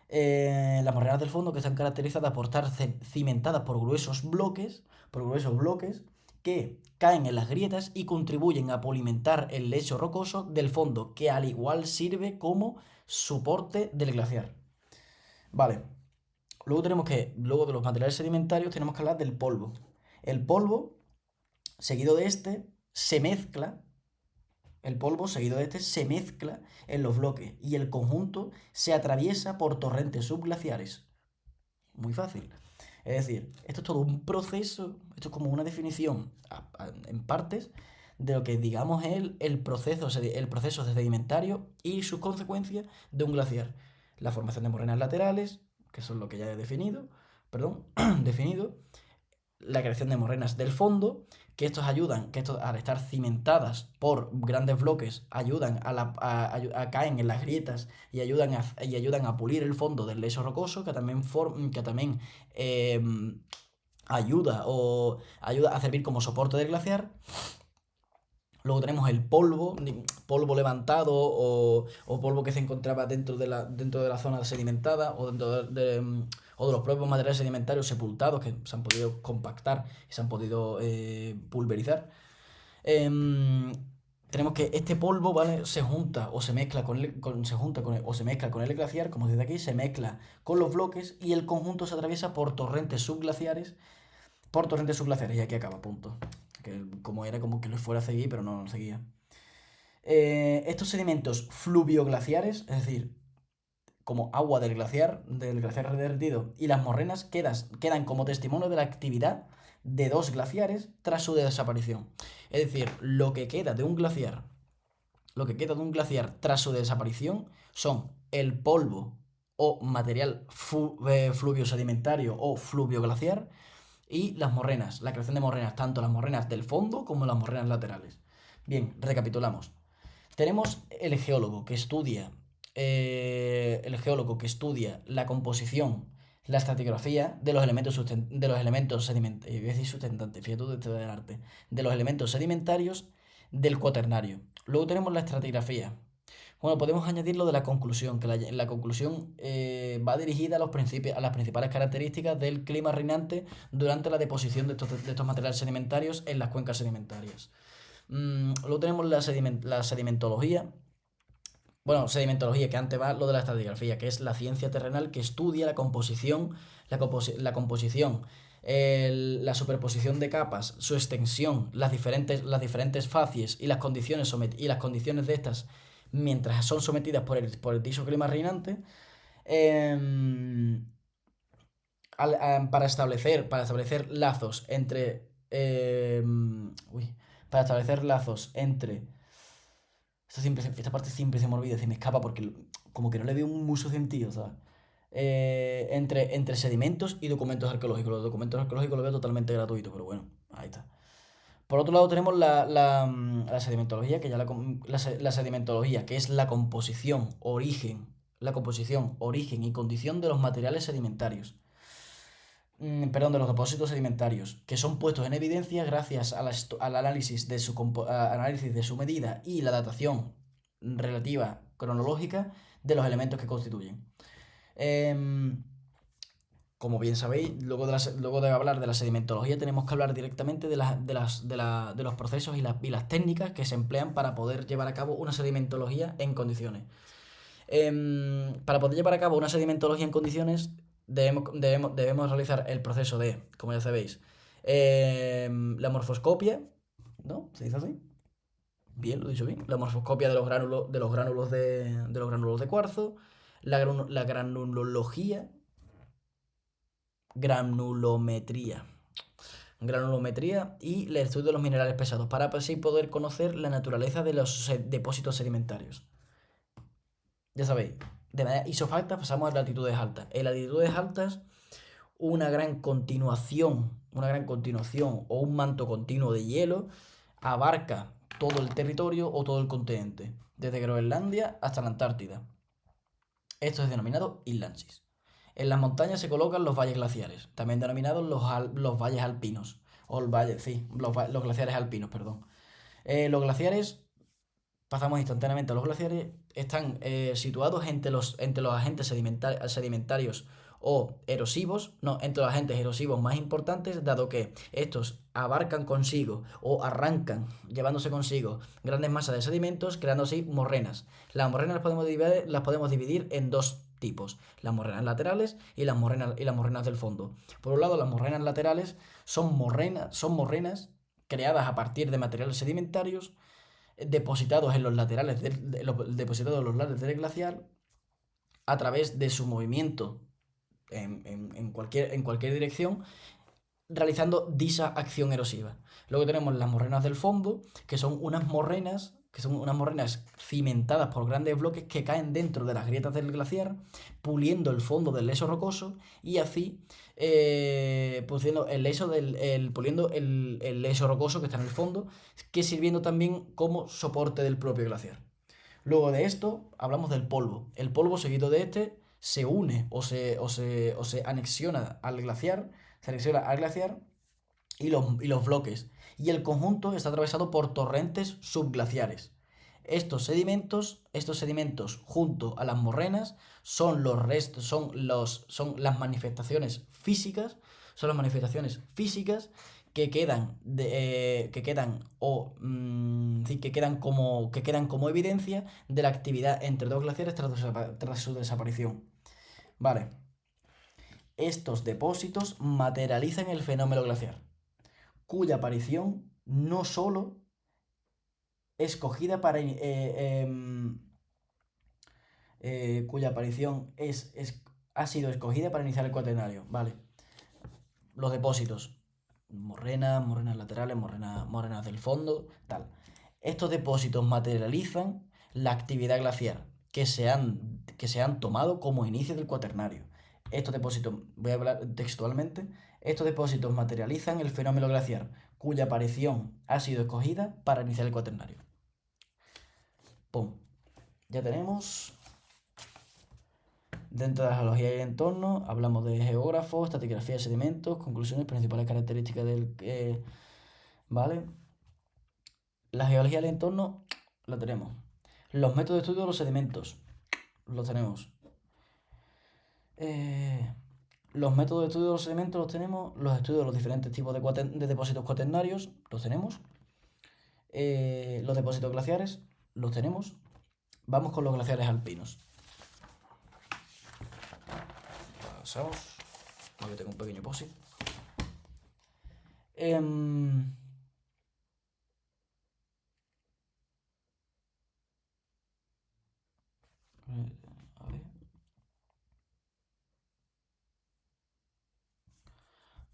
Las morrenas del fondo que están caracterizadas por estar cimentadas por gruesos bloques que caen en las grietas y contribuyen a polimentar el lecho rocoso del fondo, que al igual sirve como soporte del glaciar. Vale, luego de los materiales sedimentarios, tenemos que hablar del polvo. El polvo, seguido de este, se mezcla el polvo, seguido de este, se mezcla en los bloques y el conjunto se atraviesa por torrentes subglaciares. Muy fácil. Es decir, esto es todo un proceso, esto es como una definición en partes de lo que digamos es el proceso sedimentario y sus consecuencias de un glaciar. La formación de morrenas laterales, que son lo que ya he definido, perdón, definido, la creación de morrenas del fondo, que estos al estar cimentadas por grandes bloques, ayudan a caen en las grietas y ayudan a pulir el fondo del lecho rocoso, que también eh, ayuda a servir como soporte del glaciar. Luego tenemos el polvo levantado o polvo que se encontraba dentro de la zona sedimentada o de los propios materiales sedimentarios sepultados que se han podido compactar y se han podido pulverizar. Em, Tenemos que este polvo, ¿vale? Se junta o se mezcla o se mezcla con el glaciar, como dice aquí, se mezcla con los bloques y el conjunto se atraviesa por torrentes subglaciares y aquí acaba, punto. Que como era como que lo fuera a seguir, pero no seguía. Estos sedimentos fluvioglaciares, es decir, como agua del glaciar derretido, y las morrenas quedan como testimonio de la actividad de dos glaciares tras su desaparición. Es decir, lo que queda de un glaciar tras su desaparición son el polvo o material fluvio sedimentario o fluvioglaciar y las morrenas, la creación de morrenas, tanto las morrenas del fondo como las morrenas laterales. Bien, recapitulamos. Tenemos el geólogo que estudia la composición, la estratigrafía de los elementos sustentantes, fíjate tú de este del arte, de los elementos sedimentarios del cuaternario. Luego tenemos la estratigrafía. Bueno, podemos añadir lo de la conclusión, que la conclusión va dirigida a las principales características del clima reinante durante la deposición de estos materiales sedimentarios en las cuencas sedimentarias. Luego tenemos la sedimentología. Bueno, sedimentología, que antes va lo de la estratigrafía, que es la ciencia terrenal que estudia la superposición de capas, su extensión, las diferentes facies y las condiciones de estas mientras son sometidas por el dicho clima reinante, em, para establecer lazos entre. Uy, para establecer lazos entre. Esta parte siempre se me olvida, se me escapa porque como que no le veo mucho sentido, ¿sabes? Entre sedimentos y documentos arqueológicos. Los documentos arqueológicos los veo totalmente gratuitos, pero bueno, ahí está. Por otro lado tenemos la sedimentología, que ya la sedimentología, que es la composición, origen y condición de los materiales sedimentarios. Perdón, de los depósitos sedimentarios, que son puestos en evidencia gracias al análisis de su medida y la datación relativa cronológica de los elementos que constituyen. Em, como bien sabéis, luego de hablar de la sedimentología, tenemos que hablar directamente de los procesos y las técnicas que se emplean para poder llevar a cabo una sedimentología en condiciones. Para poder llevar a cabo una sedimentología en condiciones, debemos realizar el proceso de, como ya sabéis, la morfoscopia, ¿no? ¿Se dice así? Bien, lo he dicho bien. La morfoscopia de los gránulos de cuarzo, la granulometría. Granulometría y el estudio de los minerales pesados para así poder conocer la naturaleza de los depósitos sedimentarios. Ya sabéis, de manera isofacta pasamos a latitudes altas. En latitudes altas, una gran continuación o un manto continuo de hielo abarca todo el territorio o todo el continente, desde Groenlandia hasta la Antártida. Esto es denominado Inlandsis. En las montañas se colocan los valles glaciares, también denominados los valles alpinos. O el valle, sí, los glaciares alpinos, perdón. Los glaciares, pasamos instantáneamente a los glaciares, están situados entre los agentes sedimentarios o erosivos, no, entre los agentes erosivos más importantes, dado que estos abarcan consigo o arrancan llevándose consigo grandes masas de sedimentos, creando así morrenas. Las morrenas las podemos dividir en dos tipos: las morrenas laterales y las morrenas del fondo. Por un lado, las morrenas laterales son morrenas creadas a partir de materiales sedimentarios depositados en los laterales depositados en los lados del glaciar a través de su movimiento en cualquier dirección, realizando dicha acción erosiva. Luego tenemos las morrenas del fondo, que son unas morrenas cimentadas por grandes bloques que caen dentro de las grietas del glaciar, puliendo el fondo del leso rocoso y así puliendo el leso rocoso que está en el fondo, que sirviendo también como soporte del propio glaciar. Luego de esto hablamos del polvo. El polvo seguido de este se une o se anexiona al glaciar, y los bloques. Y el conjunto está atravesado por torrentes subglaciares. Estos sedimentos junto a las morrenas son los restos, son las manifestaciones físicas, que quedan que quedan como evidencia de la actividad entre dos glaciares tras su desaparición. Vale. Estos depósitos materializan el fenómeno glaciar, cuya aparición no solo escogida para cuya aparición ha sido escogida para iniciar el cuaternario. Vale. Los depósitos: morrenas laterales, morrenas del fondo, tal. Estos depósitos materializan la actividad glaciar que se han tomado como inicio del cuaternario. Estos depósitos, voy a hablar textualmente, estos depósitos materializan el fenómeno glaciar, cuya aparición ha sido escogida para iniciar el cuaternario. ¡Pum! Ya tenemos. Dentro de la geología y el entorno hablamos de geógrafos, estratigrafía de sedimentos, conclusiones, principales características del... ¿Vale? La geología del entorno la tenemos. Los métodos de estudio de los sedimentos los tenemos. Los métodos de estudio de los sedimentos los tenemos. Los estudios de los diferentes tipos de depósitos cuaternarios los tenemos. Los depósitos glaciares los tenemos. Vamos con los glaciares alpinos. Pasamos. Yo tengo un pequeño posit. A ver.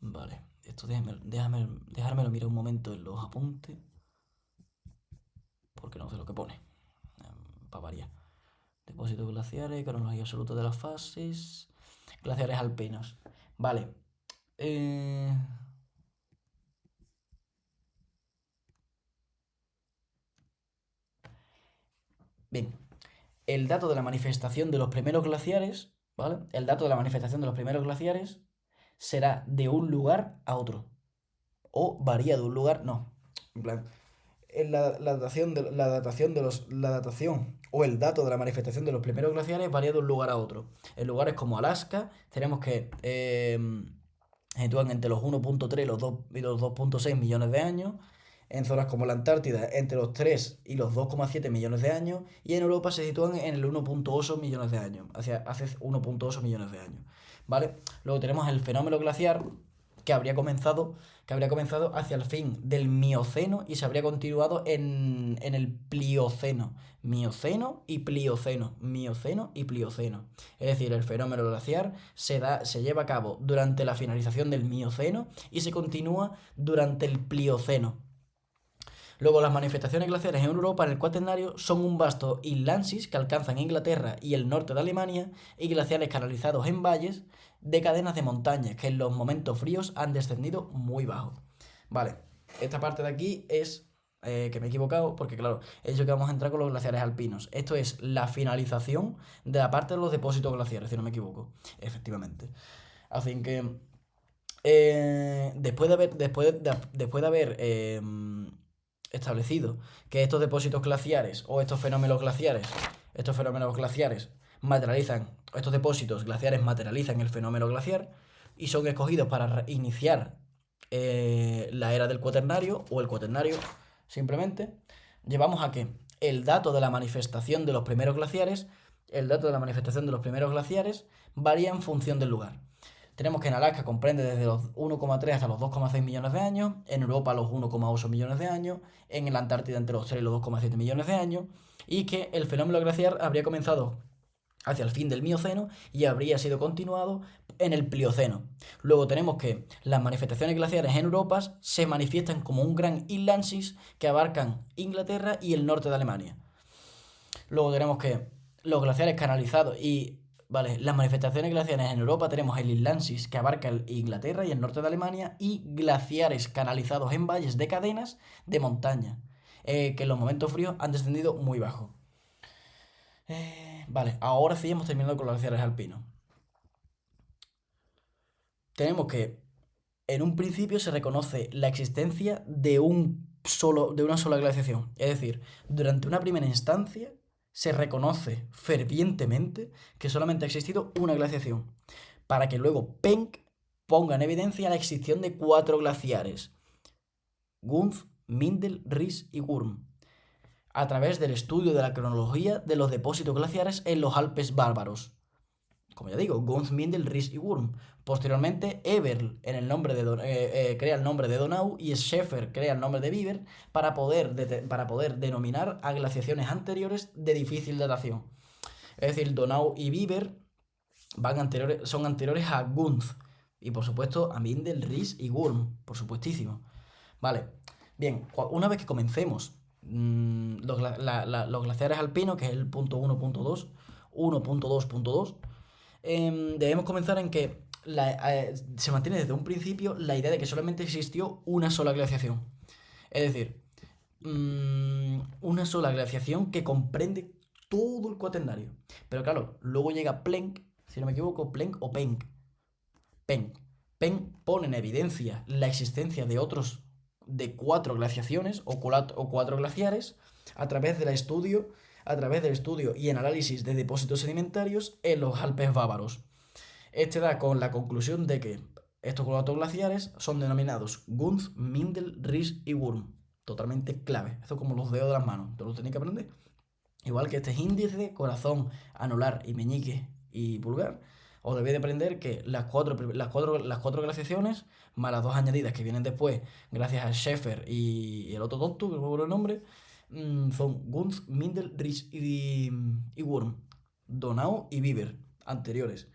Vale, esto dejármelo mirar un momento en los apuntes, porque no sé lo que pone, para variar. Depósitos glaciares, cronología absoluta de las fases, glaciares alpinos. Vale. Bien, el dato de la manifestación de los primeros glaciares, ¿vale? El dato de la manifestación de los primeros glaciares será de un lugar a otro. O varía de un lugar, no. En plan, la datación o el dato de la manifestación de los primeros glaciares varía de un lugar a otro. En lugares como Alaska, tenemos que se sitúan entre los 1,3 y los 2,6 millones de años. En zonas como la Antártida, entre los 3 y los 2,7 millones de años. Y en Europa se sitúan en el 1,8 millones de años. Hace 1,8 millones de años. ¿Vale? Luego tenemos el fenómeno glaciar, que habría comenzado, hacia el fin del Mioceno y se habría continuado en el Plioceno. Mioceno y Plioceno. Mioceno y Plioceno. Es decir, el fenómeno glaciar se lleva a cabo durante la finalización del Mioceno y se continúa durante el Plioceno. Luego, las manifestaciones glaciares en Europa, en el Cuaternario, son un vasto inlandsis que alcanzan Inglaterra y el norte de Alemania y glaciares canalizados en valles de cadenas de montañas que en los momentos fríos han descendido muy bajo. Vale, esta parte de aquí es que me he equivocado porque, claro, he dicho que vamos a entrar con los glaciares alpinos. Esto es la finalización de la parte de los depósitos glaciares, si no me equivoco, efectivamente. Así que, después de haber establecido que estos depósitos glaciares o estos fenómenos glaciares materializan, estos depósitos glaciares materializan el fenómeno glaciar y son escogidos para iniciar la era del Cuaternario o el Cuaternario, simplemente, llevamos a que el dato de la manifestación de los primeros glaciares, varía en función del lugar. Tenemos que en Alaska comprende desde los 1,3 hasta los 2,6 millones de años, en Europa los 1,8 millones de años, en la Antártida entre los 3 y los 2,7 millones de años, y que el fenómeno glaciar habría comenzado hacia el fin del Mioceno y habría sido continuado en el Plioceno. Luego tenemos que las manifestaciones glaciares en Europa se manifiestan como un gran inlandsis que abarcan Inglaterra y el norte de Alemania. Luego tenemos que los glaciares canalizados y... Vale, las manifestaciones glaciares en Europa tenemos el Inlandsis que abarca Inglaterra y el norte de Alemania y glaciares canalizados en valles de cadenas de montaña que en los momentos fríos han descendido muy bajo. Vale, ahora sí hemos terminado con los glaciares alpinos. Tenemos que en un principio se reconoce la existencia de una sola glaciación. Es decir, durante una primera instancia se reconoce fervientemente que solamente ha existido una glaciación, para que luego Penck ponga en evidencia la existencia de 4 glaciares: Gunz, Mindel, Ries y Wurm, a través del estudio de la cronología de los depósitos glaciares en los Alpes bárbaros. Como ya digo, Gunz, Mindel, Ries y Wurm. Posteriormente, Eberl crea el nombre de Donau y Scheffer crea el nombre de Bieber para poder denominar a glaciaciones anteriores de difícil datación. Es decir, Donau y Bieber son anteriores a Gunz y, por supuesto, a Mindel, Ries y Wurm, por supuestísimo. Vale, bien, una vez que comencemos los glaciares alpinos, que es el punto 1.2, debemos comenzar en que se mantiene desde un principio la idea de que solamente existió una sola glaciación. Es decir, una sola glaciación que comprende todo el Cuaternario. Pero claro, luego llega Planck, si no me equivoco, Planck o Penck. Penck pone en evidencia la existencia de 4 glaciaciones o 4 glaciares a través del estudio y el análisis de depósitos sedimentarios en los Alpes bávaros. Este da con la conclusión de que estos 4 glaciares son denominados Gunz, Mindel, Ries y Wurm. Totalmente clave. Esto es como los dedos de las manos. Te lo tenéis que aprender. Igual que este es índice, corazón, anular y meñique y pulgar. Os debéis de aprender que las cuatro glaciaciones, más las 2 añadidas que vienen después, gracias a Scheffer y el otro tonto, que no me acuerdo el nombre, son Gunz, Mindel, Ries y Wurm. Donau y Bieber, anteriores.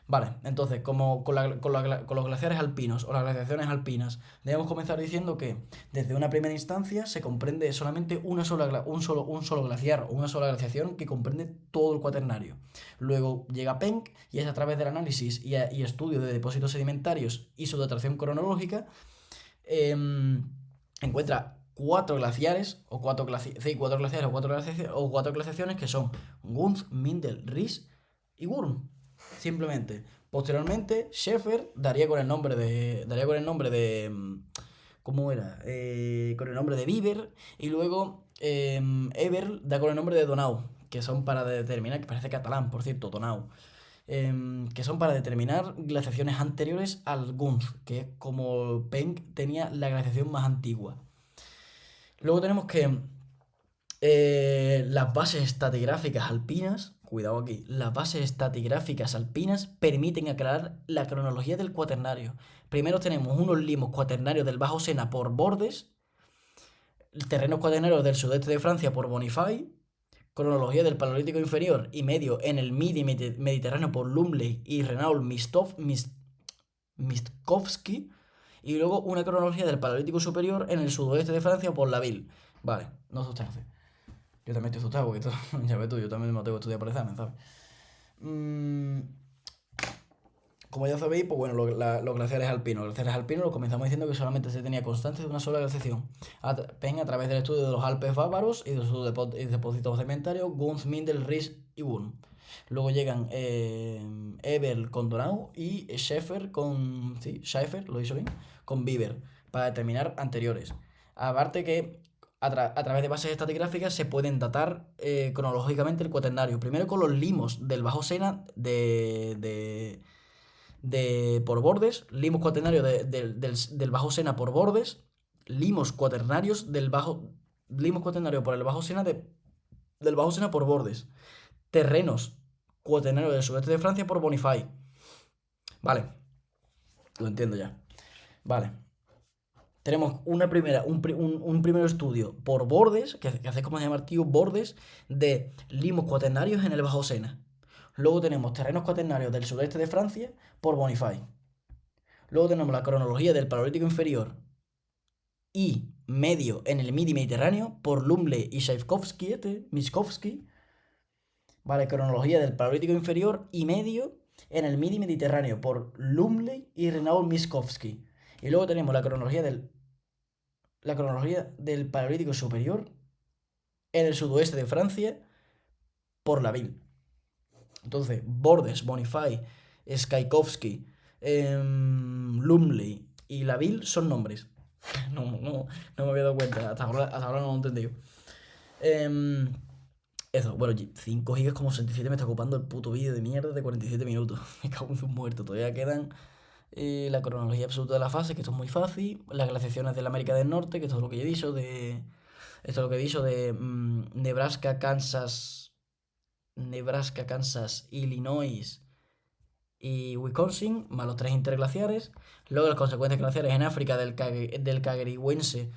Vale, entonces, como con los glaciares alpinos o las glaciaciones alpinas, debemos comenzar diciendo que desde una primera instancia se comprende solamente un solo glaciar o una sola glaciación que comprende todo el Cuaternario. Luego llega Penck y es a través del análisis y estudio de depósitos sedimentarios y su datación cronológica, encuentra cuatro glaciares, o cuatro glaciaciones que son Gunz, Mindel, Ries y Wurm. Simplemente. Posteriormente, Schaefer daría con el nombre de. ¿Cómo era? Con el nombre de Bieber. Y luego Eber da con el nombre de Donau. Que son para determinar, que parece catalán, por cierto, Donau. Que son para determinar glaciaciones anteriores al Gunz, que es como Penck tenía la glaciación más antigua. Luego tenemos que las bases estratigráficas alpinas, cuidado aquí, las bases estratigráficas alpinas permiten aclarar la cronología del cuaternario. Primero tenemos unos limos cuaternarios del Bajo Sena por Bordes, terrenos cuaternarios del sudeste de Francia por Bonifay, cronología del Paleolítico inferior y medio en el Midi Mediterráneo por Lumley y Renault Mistkowski, y luego una cronología del Paleolítico superior en el sudoeste de Francia por Laville. Vale, no asustarse. Yo también estoy asustado porque ya ves tú, yo también me tengo que estudiar por examen, ¿sabes? Como ya sabéis, pues bueno, los glaciares alpinos. Los glaciares alpinos los comenzamos diciendo que solamente se tenía constancia de una sola glaciación. Ven a través del estudio de los Alpes bávaros y de sus depósitos sedimentarios, Gunz, Mindel, Ries y Wurm. Luego llegan Eber con Donau y Schaefer con. Sí, Schaefer, lo hizo bien, con Bieber, para determinar anteriores. Aparte que a través de bases estratigráficas se pueden datar cronológicamente el cuaternario. Primero con los limos del Bajo Sena por Bordes, limos cuaternarios del Bajo Sena por Bordes, limos cuaternarios limos cuaternarios por el Bajo Sena del Bajo Sena por Bordes, terrenos cuaternarios del sudeste de Francia por Bonifay. Vale, lo entiendo ya. Vale. Tenemos un primer estudio por Bordes, que hace como llamar tío Bordes, de limos cuaternarios en el Bajo Sena. Luego tenemos terrenos cuaternarios del sureste de Francia por Bonifay. Luego tenemos la cronología del Paleolítico inferior y medio en el Midi Mediterráneo por Lumley y Mistkowski. Vale, cronología del Paleolítico inferior y medio en el Midi Mediterráneo por Lumley y Renault Mistkowski. Y luego tenemos la cronología del Paleolítico superior en el sudoeste de Francia por Laville. Entonces, Bordes, Bonifay, Skajkowski, Lumley y Laville son nombres. No me había dado cuenta, hasta ahora no lo he entendido. Eso, bueno, 5 gigas como 67 me está ocupando el puto vídeo de mierda de 47 minutos. Me cago en un muerto, todavía quedan la cronología absoluta de la fase, que esto es muy fácil, las glaciaciones de la América del Norte, que esto es lo que he dicho de Nebraska, Kansas, Illinois y Wisconsin, más los 3 interglaciares. Luego las consecuencias glaciares en África del Kageriense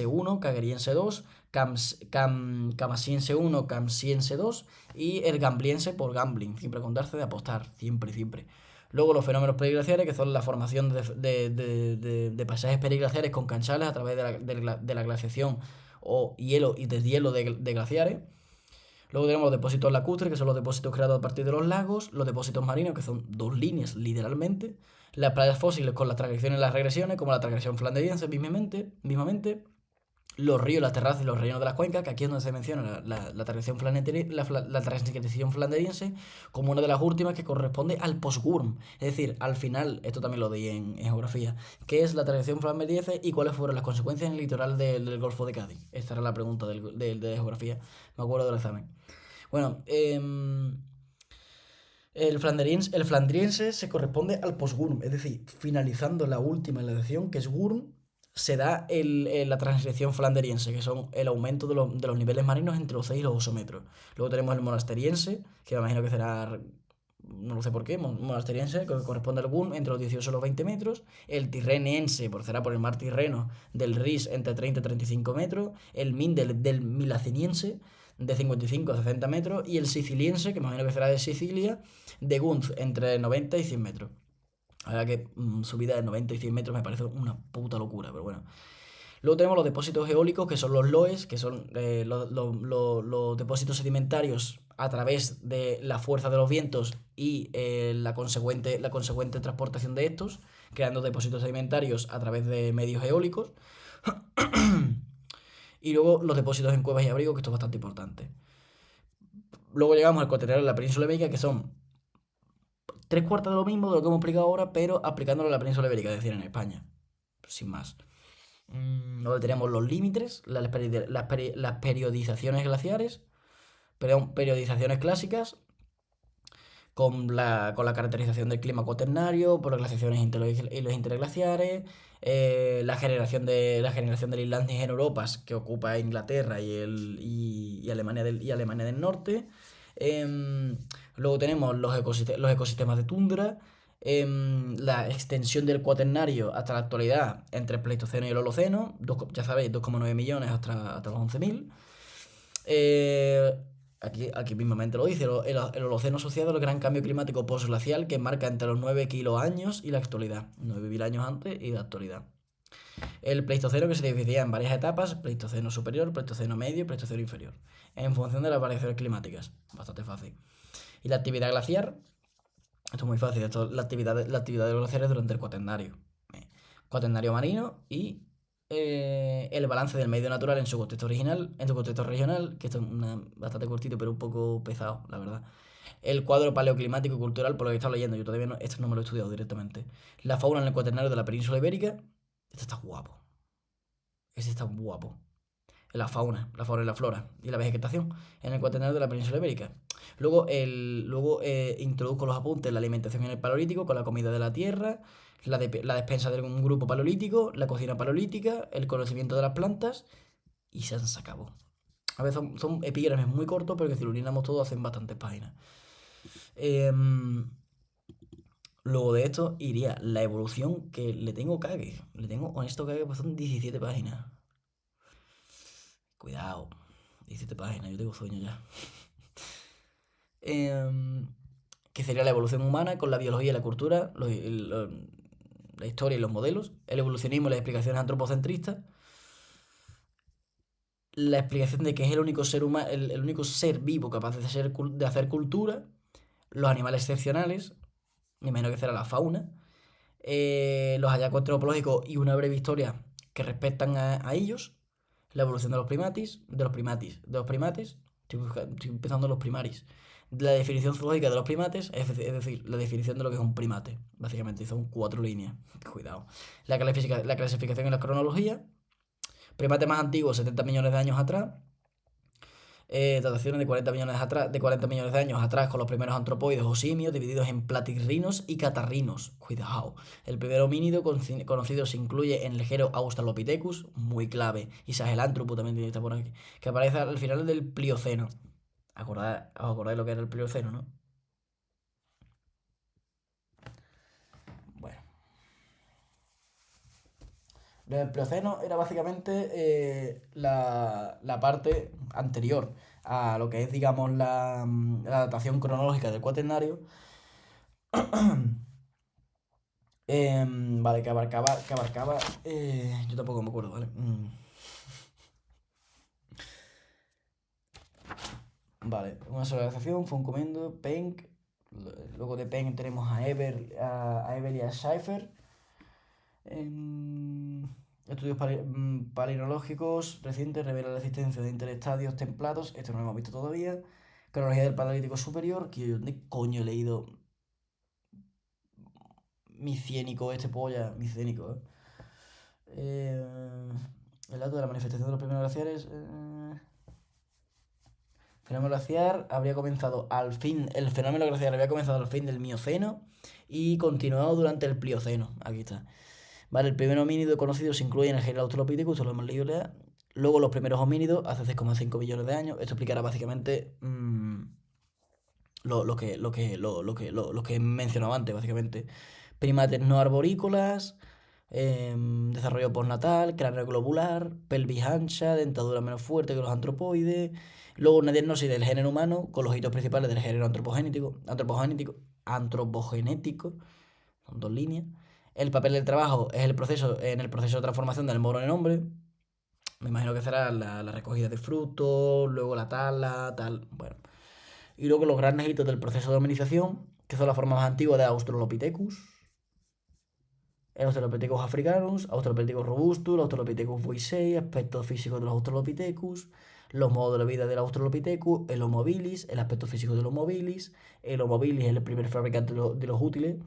1, Kageriense 2, Kamasiense 1, Kamsiense 2 y el Gambliense por gambling, siempre con darse de apostar, siempre. Luego los fenómenos periglaciares, que son la formación de paisajes periglaciares con canchales a través de la glaciación o hielo y deshielo de glaciares. Luego tenemos los depósitos lacustres, que son los depósitos creados a partir de los lagos, los depósitos marinos, que son 2 líneas literalmente, las playas fósiles con las transgresiones y las regresiones, como la transgresión flanderiense mismamente, los ríos, las terrazas y los rellenos de las cuencas, que aquí es donde se menciona la transgresión flanderiense como una de las últimas, que corresponde al post-Wurm. Es decir, al final, esto también lo di en geografía, ¿qué es la transgresión flanderiense y cuáles fueron las consecuencias en el litoral del Golfo de Cádiz? Esta era la pregunta de geografía, me acuerdo del examen. Bueno, el flandriense se corresponde al post-Wurm, es decir, finalizando la última glaciación, que es Wurm, se da la transición flanderiense, que son el aumento de los niveles marinos entre los 6 y los 8 metros. Luego tenemos el monasteriense, que me imagino que será, no lo sé por qué, monasteriense, que corresponde al Wurm entre los 18 y los 20 metros. El tirrenense, será por el mar Tirreno, del Ris entre 30 y 35 metros. El Mindel del milaciniense, de 55 a 60 metros. Y el siciliense, que me imagino que será de Sicilia, de Gunz, entre 90 y 100 metros. Ahora que subida de 90 y 100 metros me parece una puta locura, pero bueno. Luego tenemos los depósitos eólicos, que son los LOES, que son los depósitos sedimentarios a través de la fuerza de los vientos y la consecuente transportación de estos, creando depósitos sedimentarios a través de medios eólicos. Y luego los depósitos en cuevas y abrigos, que esto es bastante importante. Luego llegamos al cuaternario de la península ibérica, que son tres cuartas de lo mismo de lo que hemos explicado ahora, pero aplicándolo a la península ibérica, es decir, en España. Sin más. Luego tenemos los límites, las periodizaciones glaciares, perdón, periodizaciones clásicas, con la caracterización del clima cuaternario, por las glaciaciones y los interglaciares, la generación del Islandia en Europa, que ocupa Inglaterra y Alemania del Norte. Em, Luego tenemos los ecosistemas de tundra, la extensión del cuaternario hasta la actualidad entre el Pleistoceno y el Holoceno, ya sabéis, 2,9 millones hasta los 11.000. Eh, aquí mismamente lo dice, el Holoceno asociado al gran cambio climático postglacial que marca entre los 9 kiloaños y la actualidad, 9.000 años antes y la actualidad. El Pleistoceno, que se dividía en varias etapas: Pleistoceno superior, Pleistoceno medio y Pleistoceno inferior, en función de las variaciones climáticas. Bastante fácil. Y la actividad glaciar, esto es muy fácil, la actividad de los glaciares durante el cuaternario. Cuaternario marino y el balance del medio natural en su contexto original, en su contexto regional, que esto es bastante cortito pero un poco pesado, la verdad. El cuadro paleoclimático y cultural, por lo que he estado leyendo, yo todavía no, esto no me lo he estudiado directamente. La fauna en el cuaternario de la península ibérica, este está guapo. Este está guapo. La fauna y la flora y la vegetación en el cuaternario de la península ibérica. Luego introduzco los apuntes: la alimentación en el paleolítico, con la comida de la tierra, la despensa de un grupo paleolítico, la cocina paleolítica, el conocimiento de las plantas, y se acabó. A veces son epígrafes muy cortos, pero que si lo uninamos todo hacen bastantes páginas. Luego de esto iría la evolución, que le tengo cague. Le tengo honesto cague, pues son 17 páginas. Cuidado, 17 páginas, yo tengo sueño ya. Em, que sería la evolución humana con la biología y la cultura, la historia y los modelos, el evolucionismo y las explicaciones antropocentristas, la explicación de que es el único ser humano, el único ser vivo capaz de hacer cultura, los animales excepcionales, me imagino que será la fauna, los hallazgos antropológicos y una breve historia que respetan a ellos, la evolución de los primates, estoy empezando los primaris, la definición zoológica de los primates, es decir, la definición de lo que es un primate, básicamente, son 4 líneas, cuidado, la clasificación y la cronología, primate más antiguo, 70 millones de años atrás, dataciones de 40 millones de años atrás, con los primeros antropoides o simios divididos en platirrinos y catarrinos. Cuidado. El primer homínido conocido se incluye en el género Australopithecus, muy clave. Y Sahelanthropus también tiene que estar por aquí, que aparece al final del Plioceno. ¿Os acordáis lo que era el Plioceno, no? Bueno. El Plioceno era básicamente la parte anterior a lo que es, digamos, la datación cronológica del cuaternario. Vale, que abarcaba. Yo tampoco me acuerdo, ¿vale? Vale, una sola organización, fue un comendo, Penck. Luego de Penck tenemos a Eber y a Schäfer. Estudios palinológicos recientes revelan la existencia de interestadios templados. Esto no lo hemos visto todavía. Cronología del Paleolítico Superior. Que yo, ¿dónde coño he leído micénico este polla? Micénico, el dato de la manifestación de los primeros glaciares. El fenómeno glaciar había comenzado al fin del Mioceno y continuado durante el Plioceno. Aquí está. Vale, el primer homínido conocido se incluye en el género Australopithecus, esto lo hemos leído ya. Luego los primeros homínidos, hace 6,5 millones de años. Esto explicará básicamente lo que he mencionado antes, básicamente. Primates no arborícolas, desarrollo postnatal, cráneo globular, pelvis ancha, dentadura menos fuerte que los antropoides. Luego una diagnosis del género humano con los hitos principales del género antropogenético, son 2 líneas. El papel del trabajo es en el proceso de transformación del mono en hombre. Me imagino que será la recogida de frutos, luego la tala, tal, bueno. Y luego los grandes hitos del proceso de hominización, que son la forma más antigua de Australopithecus. el Australopithecus africanus, Australopithecus robustus, el Australopithecus boisei, aspectos físicos de los Australopithecus, los modos de vida del Australopithecus, el Homo habilis, el aspecto físico del Homo habilis. El Homo habilis es el primer fabricante de los útiles.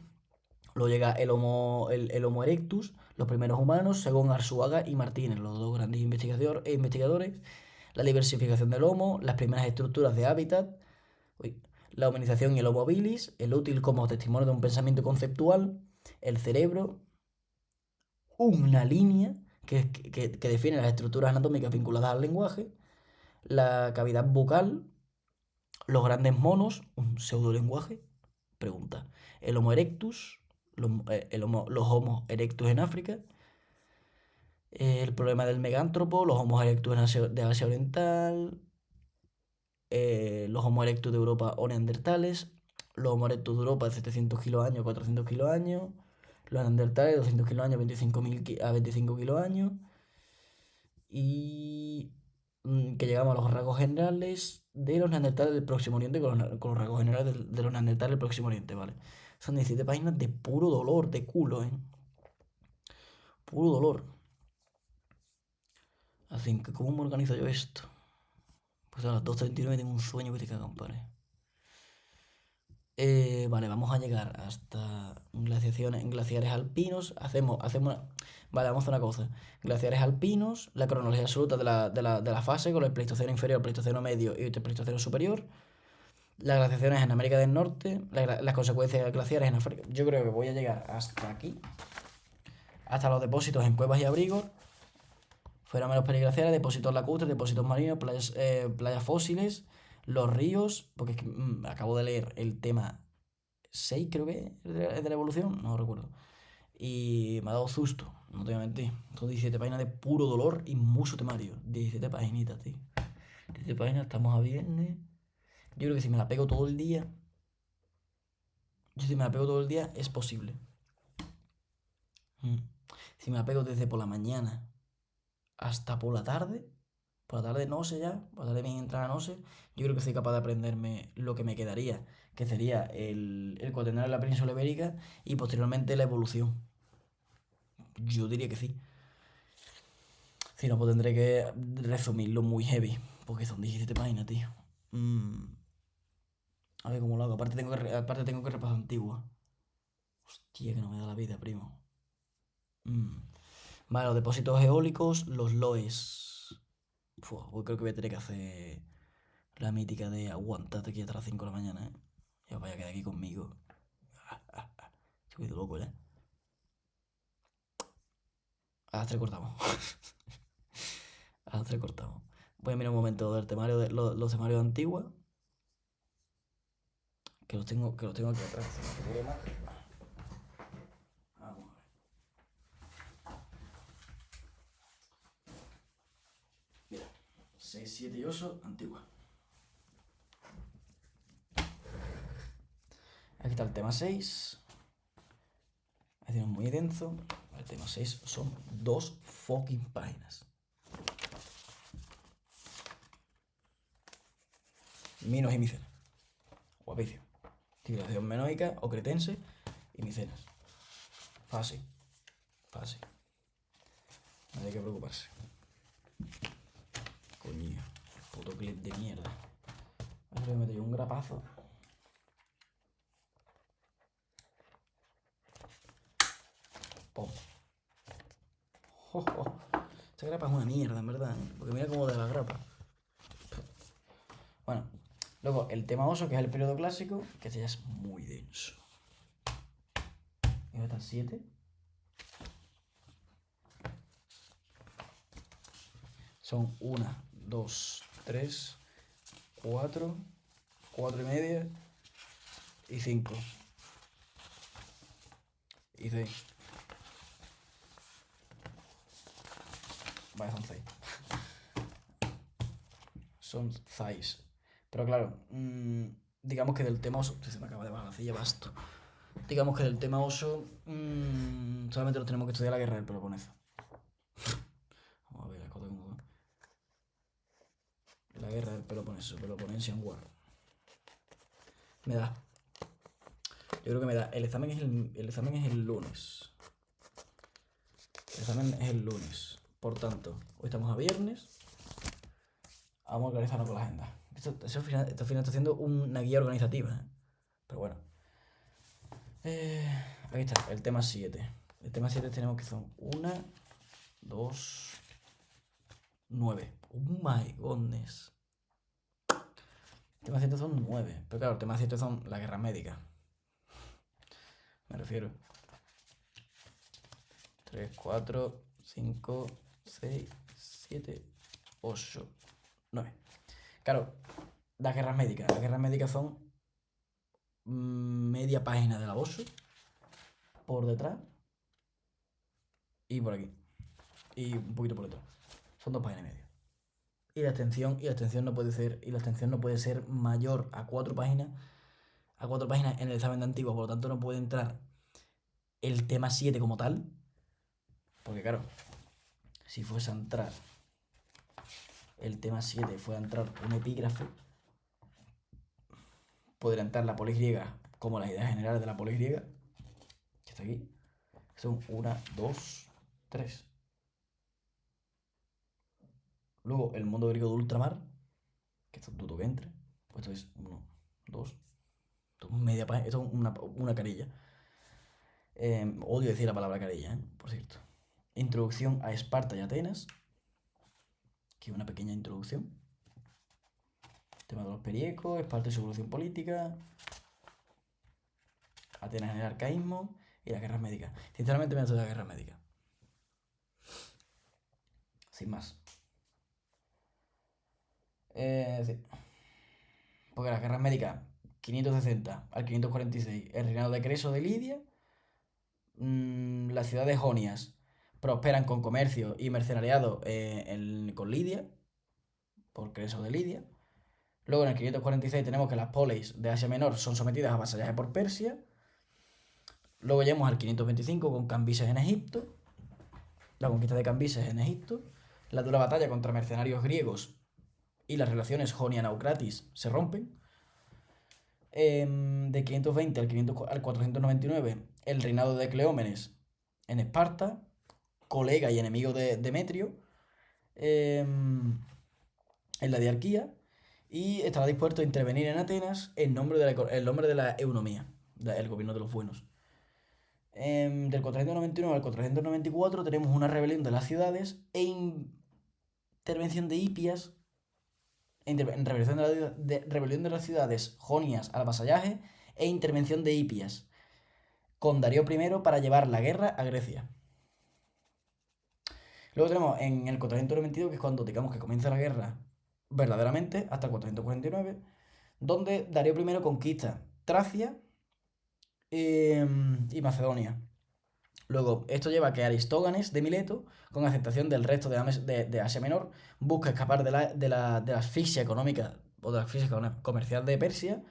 Luego llega el Homo erectus, los primeros humanos, según Arzuaga y Martínez, los dos grandes investigadores. La diversificación del Homo, las primeras estructuras de hábitat, la humanización y el Homo habilis, el útil como testimonio de un pensamiento conceptual, el cerebro, una línea que define las estructuras anatómicas vinculadas al lenguaje, la cavidad bucal, los grandes monos, un pseudolenguaje, pregunta, el Homo erectus, los Homo erectus en África, el problema del megántropo, los Homo erectus de Asia Oriental, los Homo erectus de Europa o neandertales, los Homo erectus de Europa de 700 kilos años, 400 kilos años, los neandertales de 200 kilos años, 25 kilos años, y que llegamos a los rasgos generales de los neandertales del Próximo Oriente con los rasgos generales de los neandertales del Próximo Oriente, ¿vale? Son 17 páginas de puro dolor, de culo, ¿eh? Puro dolor. Así que, ¿cómo me organizo yo esto? Pues a las 2:39 tengo un sueño que te cagan, padre. Vale, vamos a llegar hasta glaciares alpinos. Vale, vamos a hacer una cosa. Glaciares alpinos, la cronología absoluta de la fase con el Pleistoceno inferior, Pleistoceno medio y el Pleistoceno superior. Las glaciaciones en América del Norte, las consecuencias glaciares en África. Yo creo que voy a llegar hasta aquí. Hasta los depósitos en cuevas y abrigos. Fenómenos periglaciares, depósitos lacustres, depósitos marinos, playas fósiles, los ríos, porque es que acabo de leer el tema 6, creo que es de la evolución, no recuerdo. Y me ha dado susto, no te voy a mentir. Son 17 páginas de puro dolor y mucho temario. 17 paginitas, tío. 17 páginas, estamos a viernes. Yo creo que si me la pego todo el día, es posible. Si me la pego desde por la mañana hasta por la tarde no sé ya, por la tarde bien entrada no sé, yo creo que soy capaz de aprenderme lo que me quedaría, que sería el cuaternario de la península ibérica y posteriormente la evolución. Yo diría que sí. Si no, pues tendré que resumirlo muy heavy, porque son 17 páginas, tío. A ver cómo lo hago. Aparte tengo que repasar Antigua. Hostia, que no me da la vida, primo. Vale, los depósitos eólicos, los LOES. Pues creo que voy a tener que hacer la mítica de aguantate aquí hasta las 5 de la mañana, ¿eh? Ya vaya a quedar aquí conmigo. Estoy loco, ¿eh? A las 3 cortamos. A las 3 cortamos. Voy a mirar un momento del temario los temarios de Antigua. Que los tengo aquí atrás. Vamos a ver. Mira, 6, 7 y 8, Antigua. Aquí está el tema 6. Es muy denso. El tema 6 son 2 fucking páginas. Minos y micenas. Guapísimo. Civilización menoica o cretense y micenas. Fácil. No hay que preocuparse. Coño, puto clip de mierda. Voy a meter un grapazo. Pum. Esta grapa es una mierda, en verdad, ¿eh? Porque mira cómo de la grapa. Bueno, luego el tema oso, que es el periodo clásico, que este ya es muy denso. Y está el 7. Son 1, 2, 3, 4, 4 y media y 5. Y 6. Vale, son 6. Son 6. Pero claro, digamos que del tema oso... Se me acaba de bajar la silla, basto. Digamos que del tema oso solamente lo tenemos que estudiar la guerra del Peloponeso. Vamos a ver la cosa como va. La guerra del Peloponeso, Peloponnesian War. Me da. Yo creo que me da. El examen es el lunes. El examen es el lunes. Por tanto, hoy estamos a viernes. Vamos a organizarnos con la agenda. Esto al final está haciendo una guía organizativa, ¿eh? Pero bueno. Aquí está, el tema 7. El tema 7 tenemos que son 1, 2, 9. Oh my goodness. El tema 7 son 9. Pero claro, el tema 7 son las guerras médicas. Me refiero. 3, 4, 5, 6, 7, 8, 9. Claro, las guerras médicas. Las guerras médicas son media página de la bolsa por detrás y por aquí. Y un poquito por detrás. Son 2 páginas y media. Y la extensión no puede ser mayor a 4 páginas. A 4 páginas en el examen de Antigua, por lo tanto no puede entrar el tema 7 como tal. Porque claro, si fuese a entrar el tema 7, fuera a entrar un epígrafe, podría entrar la polis griega como las ideas generales de la polis griega, que está aquí. Son 1, 2, 3. Luego el mundo griego de ultramar, que esto dudo que entre. Pues esto es 1, 2. Esto es media página, esto es una carilla. Odio decir la palabra carilla, por cierto. Introducción a Esparta y Atenas. Aquí una pequeña introducción. Tema de los periecos, Esparta y su evolución política, Atenas en el arcaísmo y las guerras médicas. Sinceramente me han hecho las guerras médicas. Sin más. Sí. Porque las guerras médicas, 560 al 546, el reinado de Creso de Lidia. Las ciudades jonias prosperan con comercio y mercenariado con Lidia, por Creso de Lidia. Luego en el 546 tenemos que las polis de Asia Menor son sometidas a vasallaje por Persia. Luego llegamos al 525 con Cambises en Egipto, la conquista de Cambises en Egipto, la dura batalla contra mercenarios griegos y las relaciones Jonia-Naucratis se rompen. De 520 al 499, el reinado de Cleómenes en Esparta, colega y enemigo de Demetrio en la diarquía, y estaba dispuesto a intervenir en Atenas en nombre de la eunomía, el gobierno de los buenos. Del 499 al 494 tenemos una rebelión de las ciudades e intervención de Hipias, rebelión de las ciudades jonias al vasallaje e intervención de Hipias con Darío I para llevar la guerra a Grecia. Luego tenemos en el 492, que es cuando digamos que comienza la guerra verdaderamente, hasta el 449, donde Darío I conquista Tracia y Macedonia. Luego, esto lleva a que Aristóganes de Mileto, con aceptación del resto de Asia Menor, busca escapar de la asfixia económica o de la asfixia comercial de Persia,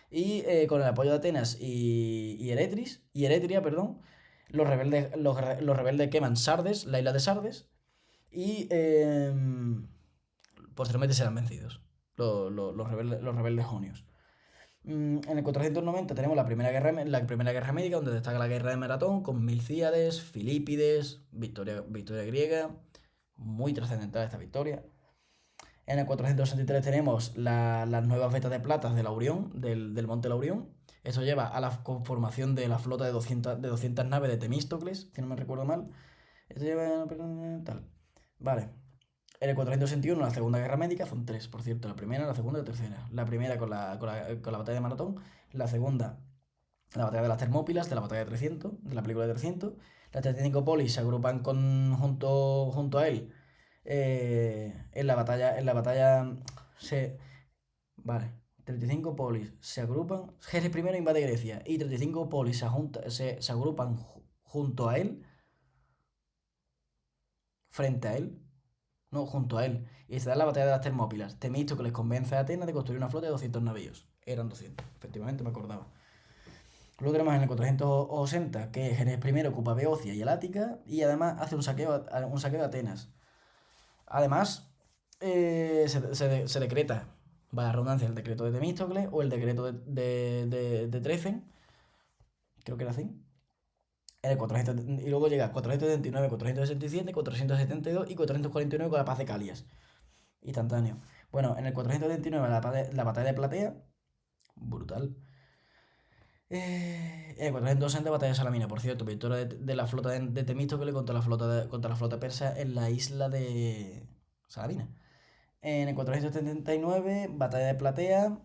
y con el apoyo de Atenas y Eretria, los rebeldes queman Sardes, la isla de Sardes, y posteriormente serán vencidos los rebeldes jonios. En el 490 tenemos la primera guerra médica, donde destaca la guerra de Maratón con Milcíades, Filipides, victoria griega, muy trascendental esta victoria. En el 463 tenemos las nuevas vetas de plata de Laurión, del monte Laurión. Eso lleva a la conformación de la flota de 200 naves de Temístocles, si no me recuerdo mal. Esto lleva tal. Vale. En el 461, la Segunda Guerra Médica, son 3, por cierto, la primera, la segunda y la tercera. La primera con la batalla de Maratón, la segunda, la batalla de las Termópilas, de la batalla de 300, de la película de 300. Las 35 polis se agrupan junto a él en la batalla vale, 35 polis se agrupan, Jerjes I invade Grecia y 35 polis se agrupan junto a él, frente a él, no, junto a él, y se da la batalla de las Termópilas. Temístocles convence a Atenas de construir una flota de 200 navíos. Eran 200, efectivamente me acordaba. Luego tenemos en el 480 que Jerjes I ocupa Beocia y el Ática, y además hace un saqueo de Atenas. Además, se decreta, vaya redundancia, el decreto de Temístocles o el decreto de Trecen, creo que era así, En el 400, y luego llega 479, 467, 472 y 449 con la paz de Calias. Instantáneo. Bueno, en el 479 la batalla de Platea. Brutal. En el 460 batalla de Salamina, por cierto, victoria de la flota de Temístocles contra la flota persa en la isla de Salamina. En el 479 batalla de Platea.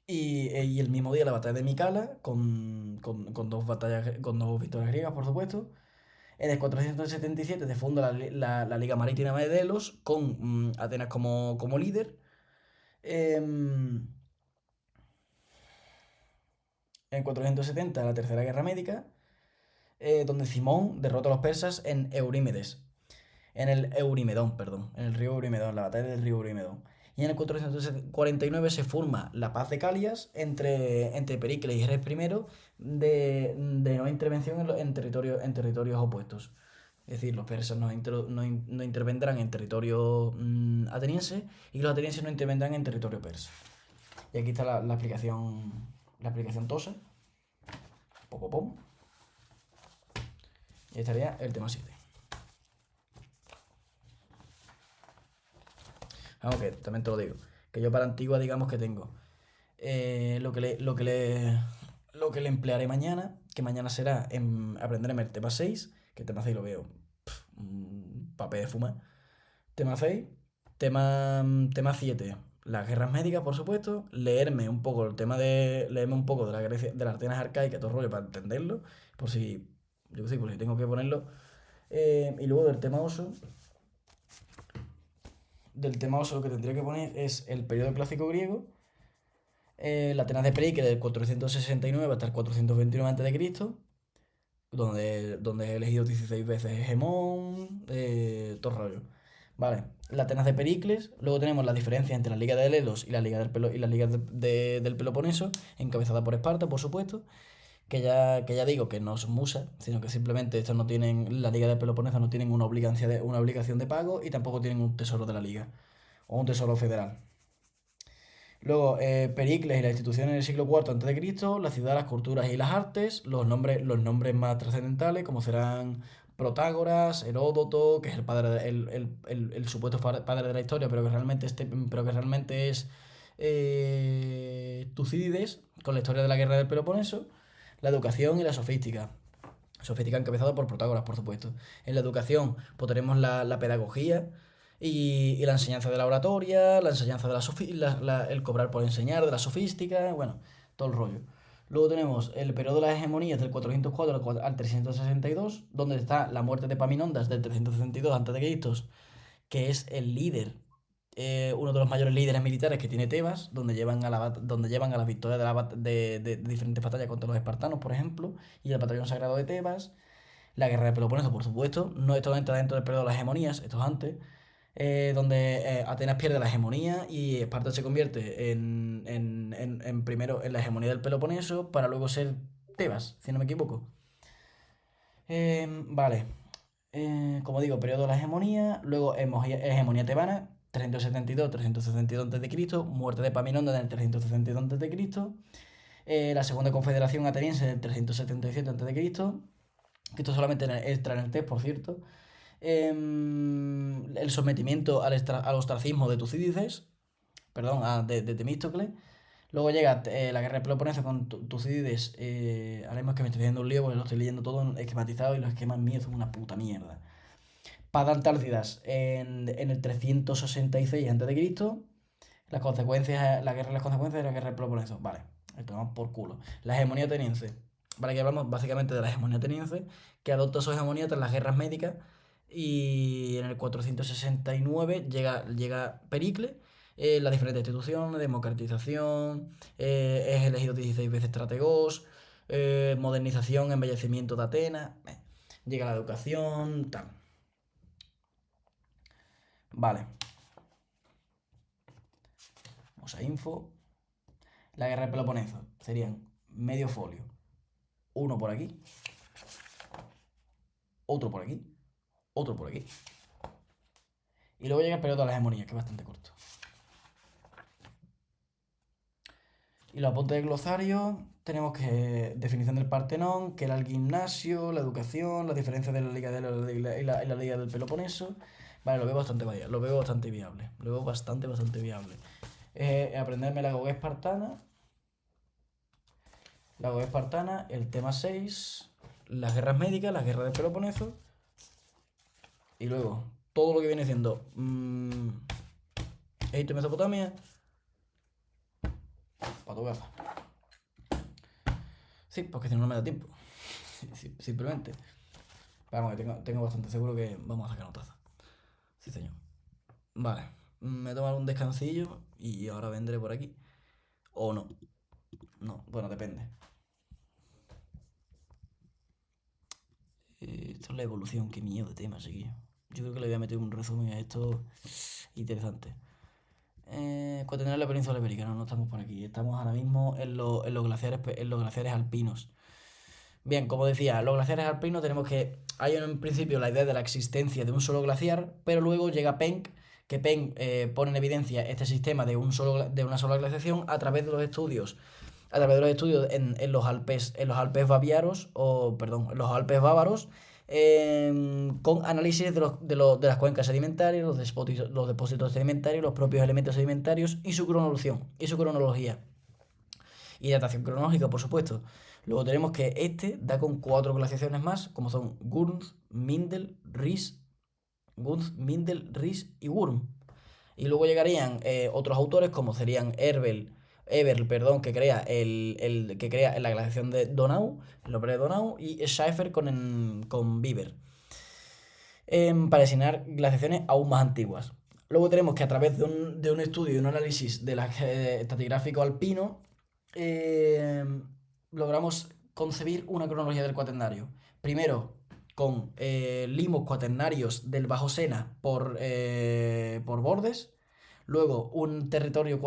Y el mismo día la batalla de Micala, con dos batallas, con dos victorias griegas, por supuesto. En el 477 se funda la Liga Marítima de Delos, con Atenas como líder. Em, en 470 la Tercera Guerra Médica, donde Cimón derrota a los persas en Eurímedes. En el Eurimedón, perdón. En el río Eurimedón, la batalla del río Eurimedón. Y en el 449 se forma la paz de Calias entre Pericles y Jerez I de no intervención en territorios opuestos. Es decir, los persas no intervendrán en territorio ateniense y los atenienses no intervendrán en territorio persa. Y aquí está la explicación tosa. Pom, pom. Y estaría el tema 7. Vamos, que también te lo digo. Que yo para Antigua, digamos que tengo lo que le emplearé mañana, que mañana será en aprenderme el tema 6, que el tema 6 lo veo papel de fumar. Tema 6, tema 7, las guerras médicas, por supuesto. Leerme un poco leerme un poco de la Grecia, de las Atenas arcaicas, todo el rollo para entenderlo, por si, yo qué sé, por si tengo que ponerlo. Y luego del tema oso lo que tendría que poner es el periodo clásico griego, la Atenas de Pericles del 469 hasta el 429 a.C., donde he elegido 16 veces hegemón, todo el rollo. Vale, la Atenas de Pericles. Luego tenemos la diferencia entre la Liga de Lelos y la Liga del Peloponeso, encabezada por Esparta, por supuesto. Que ya digo que no son musas, sino que simplemente estos no tienen, la Liga del Peloponeso no tienen una obligación de pago y tampoco tienen un tesoro de la Liga o un tesoro federal. Luego, Pericles y las instituciones del siglo IV a.C., la ciudad, las culturas y las artes, los nombres más trascendentales, como serán Protágoras, Heródoto, que es el padre, el supuesto padre de la historia, pero que realmente es Tucídides, con la historia de la guerra del Peloponeso, la educación y la sofística. Sofística encabezada por Protágoras, por supuesto. En la educación, pues tenemos la pedagogía y la enseñanza de la oratoria, la enseñanza de el cobrar por enseñar, de la sofística, bueno, todo el rollo. Luego tenemos el periodo de las hegemonías del 404 al 362, donde está la muerte de Epaminondas del 362 a.C., que es el líder, uno de los mayores líderes militares que tiene Tebas, donde llevan a la victoria de diferentes batallas contra los espartanos, por ejemplo, y el batallón sagrado de Tebas. La guerra de Peloponeso, por supuesto, no esto entra dentro del periodo de las hegemonías, esto es antes, donde Atenas pierde la hegemonía y Esparta se convierte en primero en la hegemonía del Peloponeso para luego ser Tebas, si no me equivoco. Vale, como digo, periodo de la hegemonía, luego hegemonía tebana, 372 a.C., muerte de Epaminondas en el 362 a.C., la segunda confederación ateniense del 377 a.C., que esto solamente entra en el test, por cierto. El sometimiento al ostracismo de Tucídides, perdón, de Temístocles. Luego llega la guerra de Peloponeso con Tucídides. Ahora mismo es que me estoy haciendo un lío porque lo estoy leyendo todo esquematizado y los esquemas míos son una puta mierda. Paz de Antálcidas en el 366 a.C. La guerra de las consecuencias de la guerra de Peloponeso. Vale, esto vamos por culo. La hegemonía ateniense. Vale, que hablamos básicamente de la hegemonía ateniense, que adopta su hegemonía tras las guerras médicas. Y en el 469 llega Pericles, las diferentes instituciones, democratización, es elegido 16 veces estrategos, modernización, embellecimiento de Atenas, llega la educación, tal. Vale, vamos a info. La guerra del Peloponeso serían medio folio, uno por aquí, otro por aquí, otro por aquí. Y luego llega el periodo de la hegemonía, que es bastante corto. Y los apuntes del glosario tenemos que definición del Partenón, que era el gimnasio, la educación, la diferencia de la Liga y la Liga del Peloponeso. Vale, lo veo bastante viable. Lo veo bastante viable. Aprenderme la Gogué espartana. La Gogué espartana, el tema 6, las guerras médicas, las guerras del Peloponeso. Y luego, todo lo que viene siendo Egipto y Mesopotamia. Para tu casa. Sí, porque si no, no me da tiempo. Simplemente. Vamos, que tengo bastante seguro que vamos a sacar notaza. Sí, señor. Vale. Me tomaré un descansillo y ahora vendré por aquí. O no. No, bueno, depende. Esto es la evolución, qué miedo de tema, chiquillo. Yo creo que le voy a meter un resumen a esto interesante. Cuaternario de la península ibérica, no estamos por aquí. Estamos ahora mismo en los glaciares alpinos. Bien, como decía, los glaciares alpinos tenemos que... Hay en principio la idea de la existencia de un solo glaciar, pero luego llega Penck, que Penck pone en evidencia este sistema de una sola glaciación a través de los estudios. A través de los estudios en los Alpes baviaros, en los Alpes bávaros, con análisis de las cuencas sedimentarias, los depósitos sedimentarios, los propios elementos sedimentarios y su cronología. Y datación cronológica, por supuesto. Luego tenemos que este da con 4 glaciaciones más, como son Gurns, Mindel, Ries y Wurm. Y luego llegarían otros autores, como serían Eberl, que crea la glaciación de Donau, el nombre de Donau, y Schaeffer con Bieber, para diseñar glaciaciones aún más antiguas. Luego tenemos que a través de un estudio y un análisis de estratigráfico alpino, logramos concebir una cronología del cuaternario. Primero, con limos cuaternarios del Bajo Sena por bordes. Luego, un territorio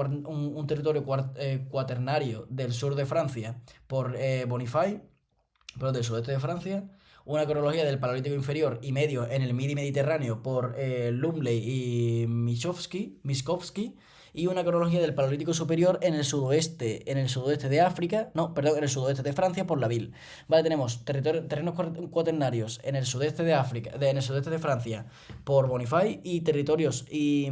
cuaternario del sur de Francia por Bonifay, perdón, del sudeste de Francia. Una cronología del Paleolítico inferior y medio en el Midi Mediterráneo por Lumley y Miskovsky. Y una cronología del Paleolítico superior en el sudoeste de África, no, perdón, en el sudoeste de Francia por Laville. Vale, tenemos terrenos cuaternarios en el sudeste de África, en el sudeste de Francia por Bonifay y territorios y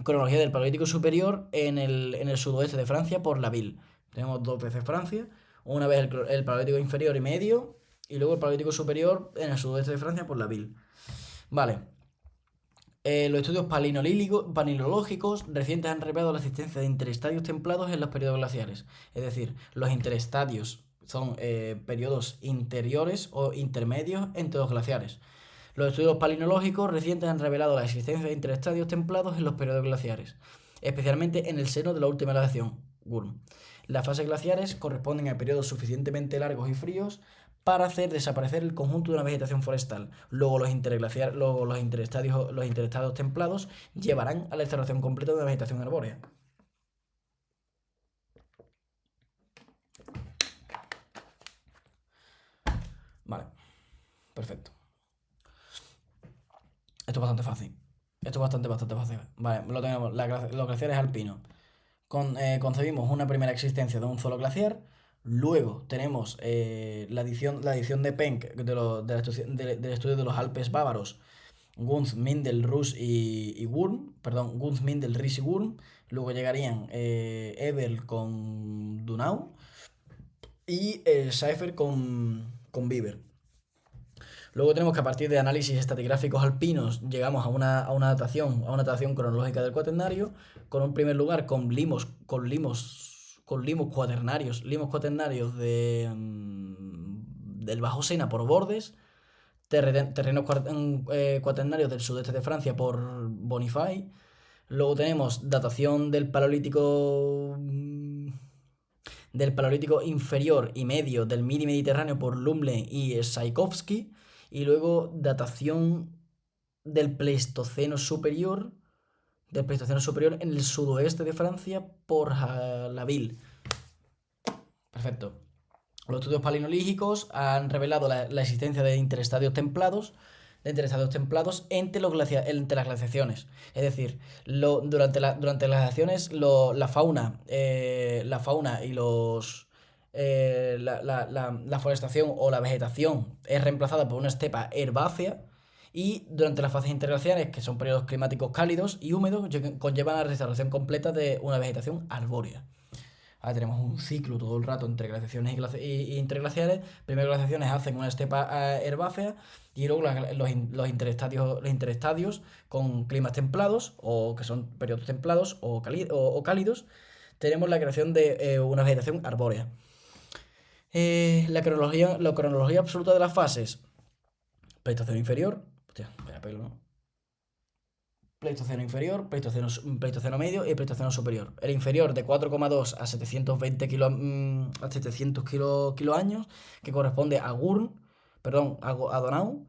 cronología del Paleolítico superior en el sudoeste de Francia por Laville. Tenemos 2 veces Francia, una vez el Paleolítico inferior y medio, y luego el Paleolítico superior en el sudoeste de Francia por Laville. Vale. Los estudios palinológicos recientes han revelado la existencia de interestadios templados en los periodos glaciares. Es decir, los interestadios son periodos interiores o intermedios entre los glaciares. Los estudios palinológicos recientes han revelado la existencia de interestadios templados en los periodos glaciares, especialmente en el seno de la última glaciación, Wurm. Las fases glaciares corresponden a periodos suficientemente largos y fríos para hacer desaparecer el conjunto de una vegetación forestal. Luego los interestados templados llevarán a la restauración completa de la vegetación arbórea. Vale, perfecto. Esto es bastante fácil. Esto es bastante fácil. Vale, lo tenemos. Los glaciares alpinos. Concebimos una primera existencia de un solo glaciar. Luego tenemos la edición de Penck del estudio de los Alpes bávaros, Gunz, Mindel, Ries y Wurm. Luego llegarían Eberl con Donau y Schaeffer con Bieber. Luego tenemos que a partir de análisis estratigráficos alpinos llegamos a una datación cronológica del cuaternario, con un primer lugar con limos cuaternarios del Bajo Sena por Bordes, terrenos cuaternarios del sudeste de Francia por Bonifay. Luego tenemos datación del Paleolítico inferior y medio del Midi Mediterráneo por Lumley y Tsaikovsky. Y luego datación del Pleistoceno superior en el sudoeste de Francia por Laville. Perfecto. Los estudios palinolígicos han revelado la existencia de interestadios templados de interestados templados entre, entre las glaciaciones. Es decir, durante las glaciaciones la fauna y la forestación o la vegetación es reemplazada por una estepa herbácea y durante las fases interglaciares, que son periodos climáticos cálidos y húmedos, conllevan la restauración completa de una vegetación arbórea. Ahora tenemos un ciclo todo el rato entre glaciaciones y interglaciares. Primero las glaciaciones hacen una estepa herbácea y luego los interestadios con climas templados o que son periodos templados o cálidos, tenemos la creación de una vegetación arbórea. La cronología absoluta de las fases. Pleistoceno inferior. Hostia, vaya pelo, ¿no? Pleistoceno inferior, Pleistoceno medio y Pleistoceno superior. El inferior de 4,2 a 720 a 700 kiloaños, que corresponde a a Donau,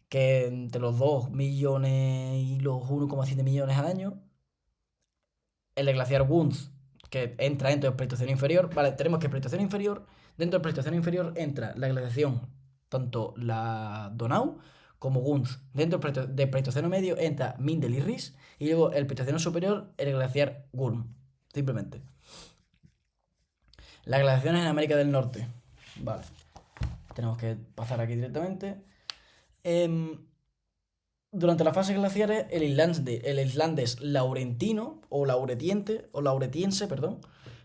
que entre los 2 millones y los 1,7 millones al año. El de glaciar Wunz, que entra dentro del Pleistoceno inferior. Vale, tenemos que dentro del Pleistoceno inferior entra la glaciación, tanto la Donau como Wunz. Dentro del Pleistoceno medio entra Mindel y Ries. Y luego el Pleistoceno superior, el glaciar Gurm. Simplemente. Las glaciaciones en América del Norte. Vale. Tenemos que pasar aquí directamente. Durante las fases glaciares, el islandés laurentino o lauretiense, perdón.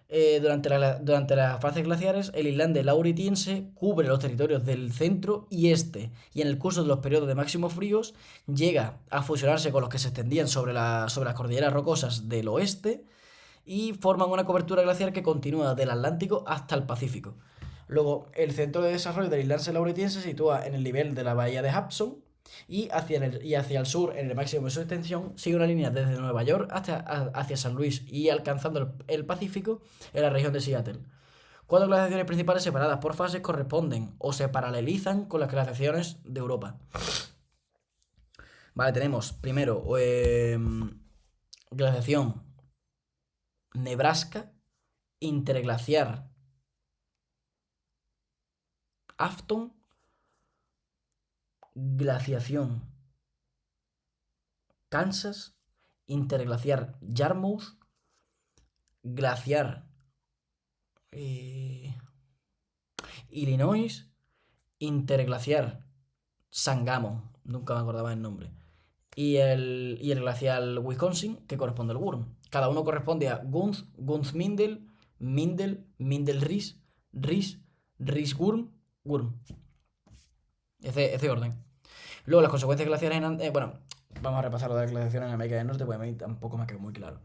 Durante las fases glaciares, el islandés lauretiense cubre los territorios del centro y este, y en el curso de los periodos de máximos fríos llega a fusionarse con los que se extendían sobre las cordilleras rocosas del oeste y forman una cobertura glaciar que continúa del Atlántico hasta el Pacífico. Luego, el centro de desarrollo del islandés lauretiense se sitúa en el nivel de la bahía de Hudson y hacia el sur, en el máximo de su extensión, sigue una línea desde Nueva York hacia San Luis y alcanzando el Pacífico en la región de Seattle. 4 glaciaciones principales separadas por fases corresponden o se paralelizan con las glaciaciones de Europa. Vale, tenemos primero glaciación Nebraska, interglaciar Afton, glaciación Kansas, interglaciar Yarmouth, glaciar Illinois, interglaciar Sangamo, nunca me acordaba el nombre, y el glacial Wisconsin, que corresponde al Wurm. Cada uno corresponde a Gunz, Gunz-Mindel, Mindel, Mindel-Ries, Ries, Ries-Wurm, Wurm. Ese orden. Luego las consecuencias glaciares bueno, vamos a repasar lo de las glaciaciones en América del Norte, porque a mí tampoco me quedó muy claro.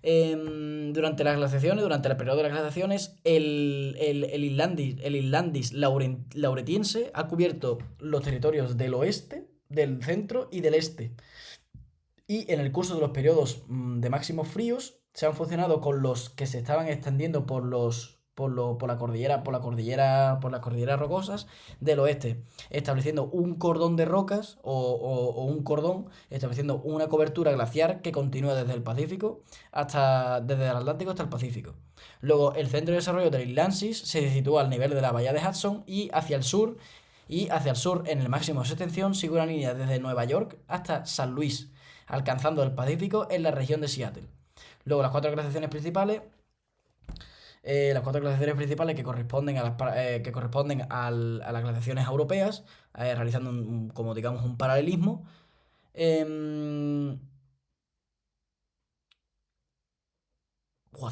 Durante las glaciaciones, durante el periodo de las glaciaciones, el islandis lauretiense ha cubierto los territorios del oeste, del centro y del este. Y en el curso de los periodos de máximos fríos se han fusionado con los que se estaban extendiendo por las cordilleras rocosas del oeste, estableciendo un cordón de rocas o un cordón, estableciendo una cobertura glaciar que continúa desde el Pacífico desde el Atlántico hasta el Pacífico. Luego, el centro de desarrollo del Islandsis se sitúa al nivel de la bahía de Hudson y hacia el sur, en el máximo de su extensión, sigue una línea desde Nueva York hasta San Luis, alcanzando el Pacífico en la región de Seattle. Luego, las cuatro glaciaciones principales que corresponden a las glaciaciones europeas, realizando como digamos un paralelismo. Si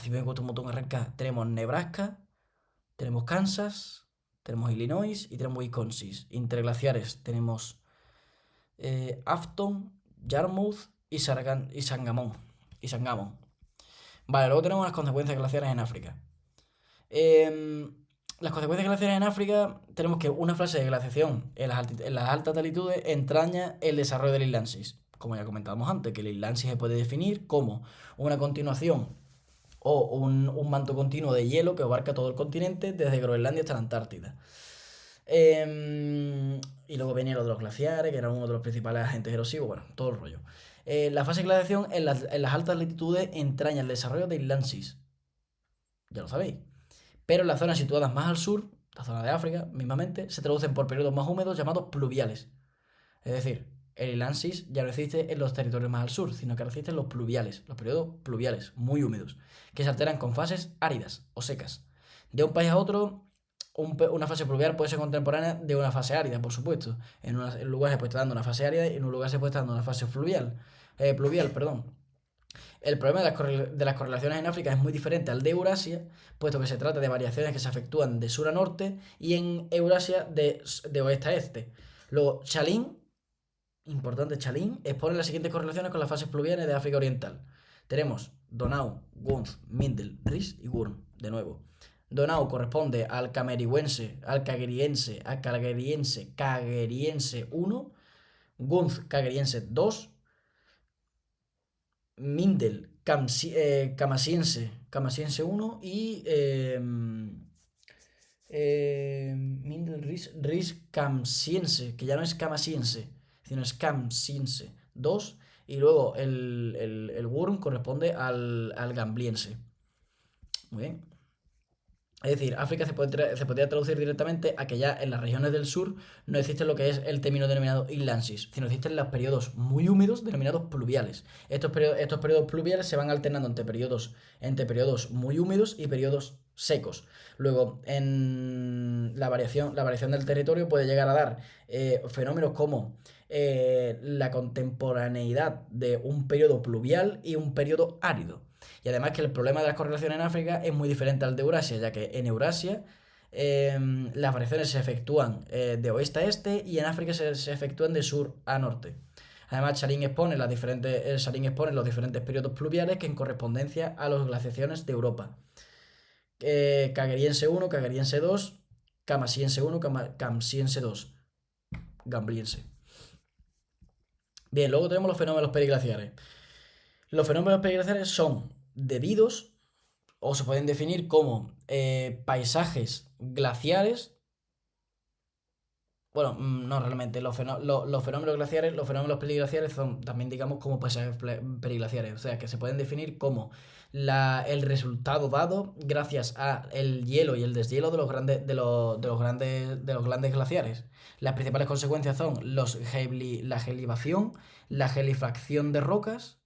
me cuesta un montón arrancar. Tenemos Nebraska, tenemos Kansas, tenemos Illinois y tenemos Wisconsin. Interglaciares tenemos Afton, Yarmouth y Sangamo. Vale, luego tenemos las consecuencias glaciares en África. Las consecuencias glaciares en África, tenemos que una fase de glaciación en las altas latitudes entraña el desarrollo del Islandsis. Como ya comentábamos antes, que el Islandsis se puede definir como una continuación o un manto continuo de hielo que abarca todo el continente, desde Groenlandia hasta la Antártida. Y luego viene lo de los glaciares, que era uno de los principales agentes erosivos, bueno, todo el rollo. La fase de glaciación en las altas latitudes entraña el desarrollo del Islandsis. Ya lo sabéis. Pero en las zonas situadas más al sur, la zona de África mismamente, se traducen por periodos más húmedos llamados pluviales. Es decir, el Ilansis ya no existe en los territorios más al sur, sino que ahora existen los pluviales, los periodos pluviales, muy húmedos, que se alternan con fases áridas o secas. De un país a otro, una fase pluvial puede ser contemporánea de una fase árida, por supuesto. En un lugar se puede estar dando una fase árida y en un lugar se puede estar dando una fase pluvial, perdón. El problema de las correlaciones en África es muy diferente al de Eurasia, puesto que se trata de variaciones que se efectúan de sur a norte y en Eurasia de oeste a este. Luego, Chalín, importante Chalín, expone las siguientes correlaciones con las fases pluviales de África Oriental. Tenemos Donau, Gunz, Mindel, Ris y Wurm, de nuevo. Donau corresponde al cameriense, Kageriense 1, Gunz Kageriense 2, Mindel, Camasiense 1 y Mindel Ris Camsiense, que ya no es Camasiense, sino es Camsiense 2. Y luego el Wurm corresponde al Gambliense. Muy bien. Es decir, África se podría traducir directamente a que ya en las regiones del sur no existe lo que es el término denominado inlandsis, sino existen los periodos muy húmedos denominados pluviales. Estos periodos pluviales se van alternando entre periodos muy húmedos y periodos secos. Luego, en la variación del territorio puede llegar a dar fenómenos como la contemporaneidad de un periodo pluvial y un periodo árido. Y además que el problema de las correlaciones en África es muy diferente al de Eurasia, ya que en Eurasia las variaciones se efectúan de oeste a este y en África se efectúan de sur a norte. Además, Charín expone los diferentes periodos pluviales que en correspondencia a las glaciaciones de Europa. Kageriense 1, Kageriense 2, Camasiense 1, Camsiense 2, Gambliense. Bien, luego tenemos los fenómenos periglaciares. Los fenómenos periglaciares son debidos o se pueden definir como paisajes glaciares. Bueno, no realmente. Los fenómenos glaciares, los fenómenos periglaciares son también, digamos, como paisajes periglaciares. O sea, que se pueden definir como el resultado dado gracias a el hielo y el deshielo de los grandes glaciares. Las principales consecuencias son la gelivación, la gelifracción de rocas.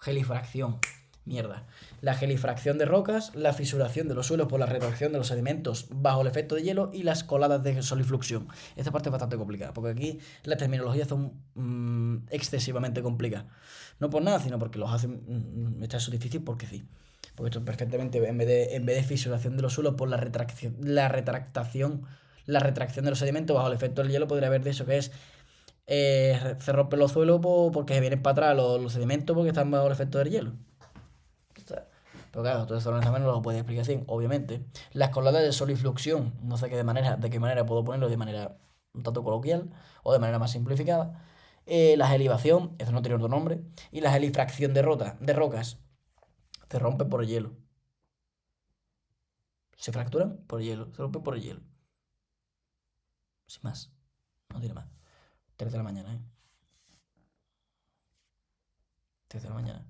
Gelifracción. Mierda. La gelifracción de rocas, la fisuración de los suelos por la retracción de los sedimentos bajo el efecto de hielo y las coladas de solifluxión. Esta parte es bastante complicada, porque aquí las terminologías son excesivamente complicadas. No por nada, sino porque los hacen. Está eso difícil porque sí. Porque esto perfectamente, en vez de fisuración de los suelos por la retractación, la retracción de los sedimentos bajo el efecto del hielo, podría haber de eso que es. Se rompen los suelos porque se vienen para atrás los sedimentos porque están bajo el efecto del hielo. Pero claro, todo eso no lo puede explicar así, obviamente. Las coladas de solifluxión, no sé de qué manera puedo ponerlo de manera un tanto coloquial o de manera más simplificada. La gelivación, eso no tiene otro nombre. Y la gelifracción de rocas, se rompen por el hielo. Se fracturan por el hielo, se rompen por el hielo. Sin más, no tiene más. 3 de la mañana, ¿eh? 3 de la mañana.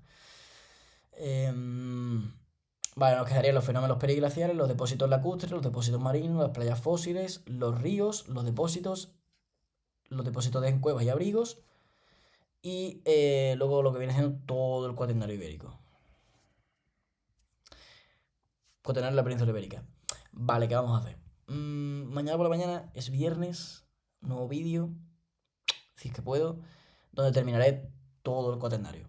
Vale, nos quedarían los fenómenos periglaciares, los depósitos lacustres, los depósitos marinos, las playas fósiles, los ríos, los depósitos de cuevas y abrigos, y luego lo que viene siendo todo el cuaternario ibérico. Cuaternario de la península ibérica. Vale, ¿qué vamos a hacer? Mañana por la mañana es viernes, nuevo vídeo, si es que puedo, donde terminaré todo el cuaternario.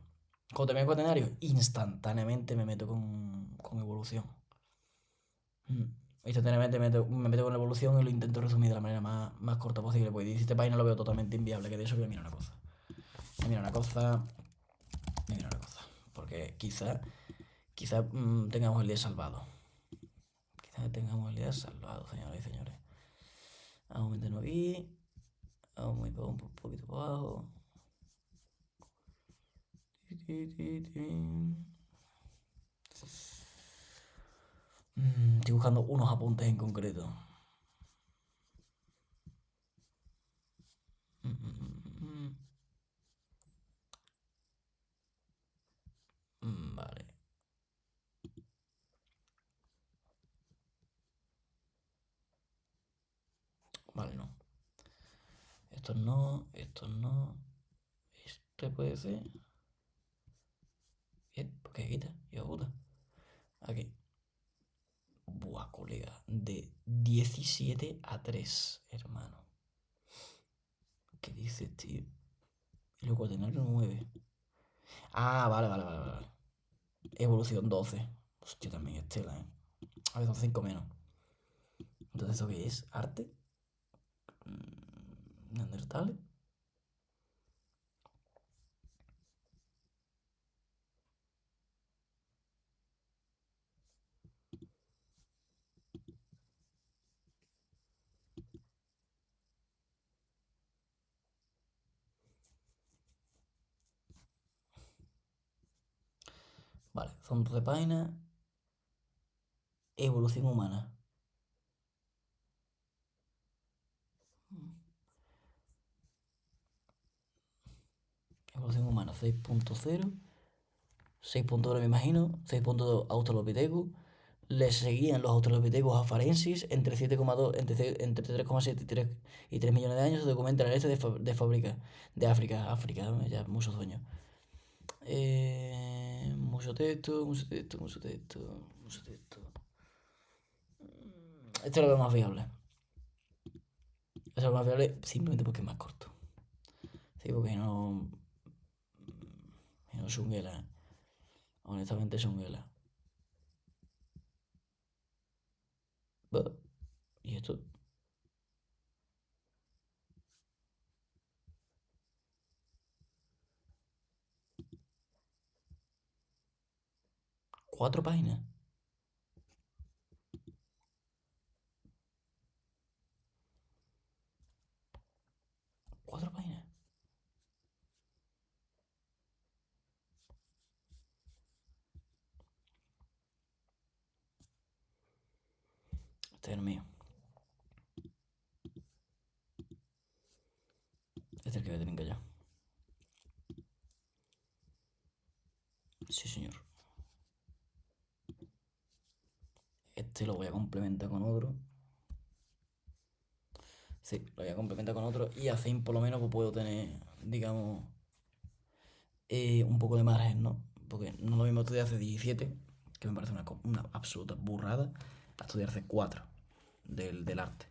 Cuando termine el cuaternario, instantáneamente me meto con evolución. Instantáneamente me meto con la evolución y lo intento resumir de la manera más corta posible, porque 17 páginas lo veo totalmente inviable, que de eso voy a mirar una cosa. Me mira una cosa. Me mira una cosa. Porque quizá tengamos el día salvado. Quizá tengamos el día salvado, señoras y señores. Vamos a meternos aquí. Vamos a un poquito para abajo. Estoy buscando unos apuntes en concreto. Vale. Vale, no. Estos no, estos no. Este puede ser. Bien, ¿por qué quita? Hijo puta. Aquí. Buah, colega. De 17-3, hermano. ¿Qué dices, tío? Y luego tener 9. Ah, vale. Evolución 12. Hostia, también es tela, ¿eh? A ver, son 5 menos. Entonces, ¿eso qué es? ¿Arte? ¿Neandertales? Vale, son 12 páginas. Evolución humana. Evolución humana 6.0. 6.1 me imagino. 6.2 Australopithecus. Le seguían los Australopithecus afarensis entre 7,2, entre 3,7 y 3 millones de años. Se documenta en el este de Fábrica. De África, ya mucho sueño. Mucho texto. Esto es lo más viable. Esto es lo más viable simplemente porque es más corto. Sí, porque no. No es unguela. Honestamente es unguela. ¿Y esto? 4 páginas. 4 páginas. Este es el mío. Este es el que voy a tener que yo. Sí, señor. Este lo voy a complementar con otro. Sí, lo voy a complementar con otro. Y así por lo menos pues, puedo tener, digamos, un poco de margen, ¿no? Porque no lo mismo estudiar hace 17, que me parece una absoluta burrada, a estudiar hace 4 del arte.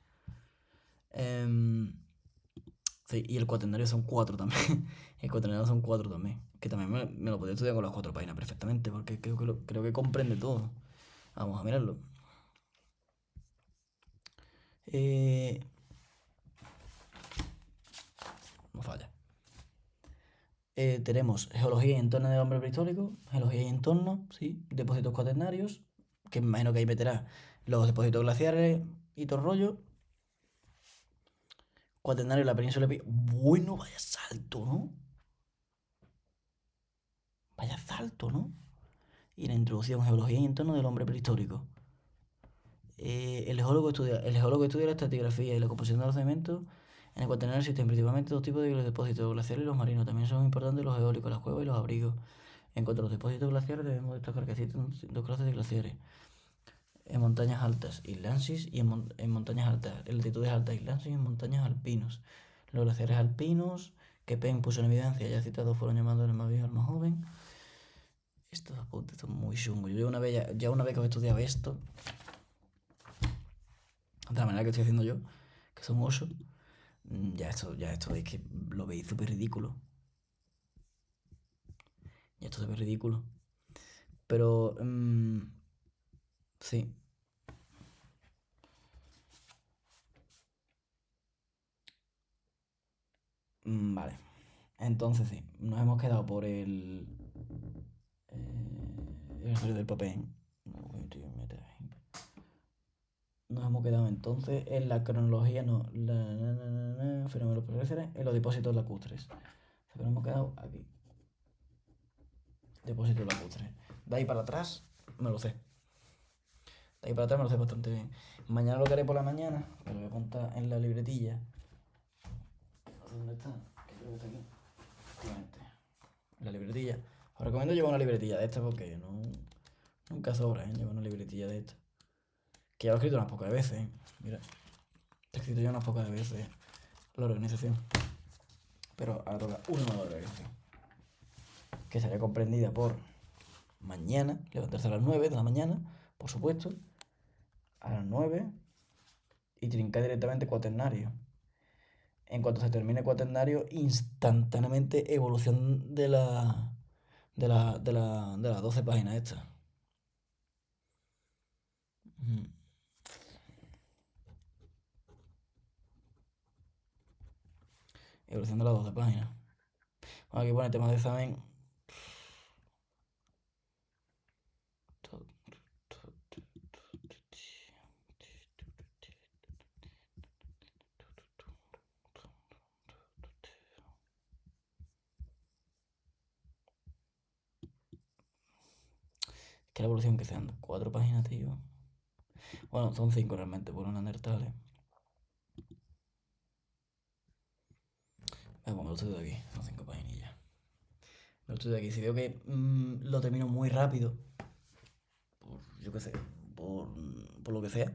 Sí, y el cuaternario son 4 también. El cuaternario son 4 también. Que también me lo podría estudiar con las 4 páginas perfectamente, porque creo que comprende todo. Vamos a mirarlo. Eh, no falla. Tenemos geología y entorno del hombre prehistórico, geología y entorno, sí, depósitos cuaternarios, que me imagino que ahí meterá los depósitos glaciares y todo el rollo. Cuaternario de la península Bueno, vaya salto, ¿no? Vaya salto, ¿no? Y la introducción, geología y entorno del hombre prehistórico. El geólogo estudia la estratigrafía y la composición de los sedimentos. En el cuaternario existen principalmente dos tipos de depósitos, glaciares y los marinos. También son importantes los eólicos, las cuevas y los abrigos. En cuanto a los depósitos glaciares, debemos destacar que existen dos clases de glaciares. En montañas altas, islansis, y en montañas altas, en latitudes altas, islansis, y en montañas alpinos. Los glaciares alpinos, que Penn puso en evidencia, ya citados, fueron llamados el más viejo al más joven. Estos apuntes son muy chungos. Yo ya una vez que he estudiado esto, de la manera que estoy haciendo yo, que son 8, ya esto es que lo veis súper ridículo. Ya esto se ve ridículo. Pero, sí. Vale. Entonces sí, nos hemos quedado por el del papel. Nos hemos quedado entonces en la cronología, no, fenómenos progresores, en los depósitos lacustres. Pero hemos quedado aquí. Depósitos lacustres. De ahí para atrás, me lo sé. De ahí para atrás me lo sé bastante bien. Mañana lo que haré por la mañana, me lo voy a apuntar en la libretilla. ¿Dónde está? Creo que está aquí. Efectivamente. En la libretilla. Os recomiendo llevar una libretilla de esta porque nunca sobra, llevar una libretilla de esta. Que ya lo he escrito unas pocas veces, Mira, he escrito ya unas pocas veces la organización. pero ahora toca una nueva regresión, que estaría comprendida por mañana, levantarse a las 9 de la mañana, por supuesto, a las 9 y trincar directamente cuaternario. En cuanto se termine cuaternario, instantáneamente evolución de las 12 páginas estas. Evolución de las 12 páginas. Bueno, aquí pone temas de examen. Que la evolución que sean 4 páginas, tío. Bueno, son 5 realmente, por una Neandertales. Me lo estoy de aquí, son 5 paginillas. Me lo estoy de aquí. Si veo que lo termino muy rápido, yo qué sé, por lo que sea,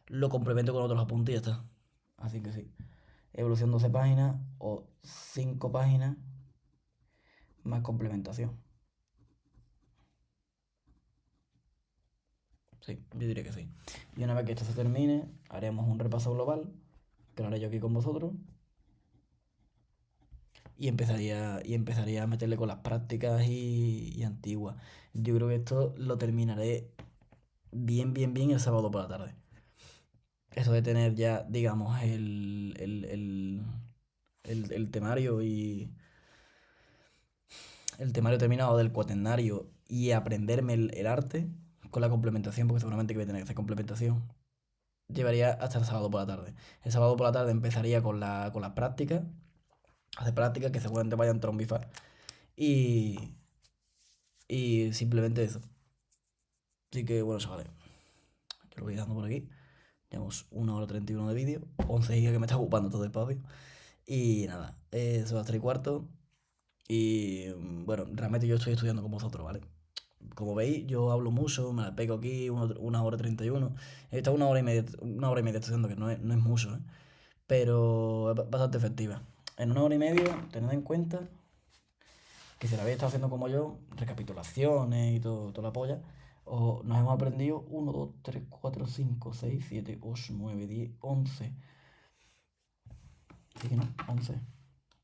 lo complemento con otros apuntes y ya está. Así que sí. Evolución 12 páginas o 5 páginas más complementación. Sí, yo diría que sí. Y una vez que esto se termine, haremos un repaso global, que lo haré yo aquí con vosotros. Y empezaría a meterle con las prácticas y antiguas. Yo creo que esto lo terminaré bien el sábado por la tarde. Eso de tener ya, digamos, el temario y el temario terminado del cuaternario y aprenderme el arte con la complementación, porque seguramente que voy a tener que hacer complementación, llevaría hasta el sábado por la tarde. El sábado por la tarde empezaría con las prácticas, hacer prácticas que seguramente vayan a entrar un bifar. Y simplemente eso. Así que bueno, chavales, yo lo voy dando por aquí. Llevamos 1 hora 31 de vídeo, 11 gigas que me está ocupando todo el espacio. Y nada, son las 3 y cuarto. Y bueno, realmente yo estoy estudiando con vosotros, ¿vale? Como veis, yo hablo mucho, me la pego aquí, 1 hora 31. He estado 1 hora y media estudiando, que no es mucho, ¿eh? Pero es bastante efectiva. En 1 hora y media, tened en cuenta que si la habéis estado haciendo como yo, recapitulaciones y toda la polla, nos hemos aprendido 1, 2, 3, 4, 5, 6, 7, 8, 9, 10, 11. ¿Sí que no? 11.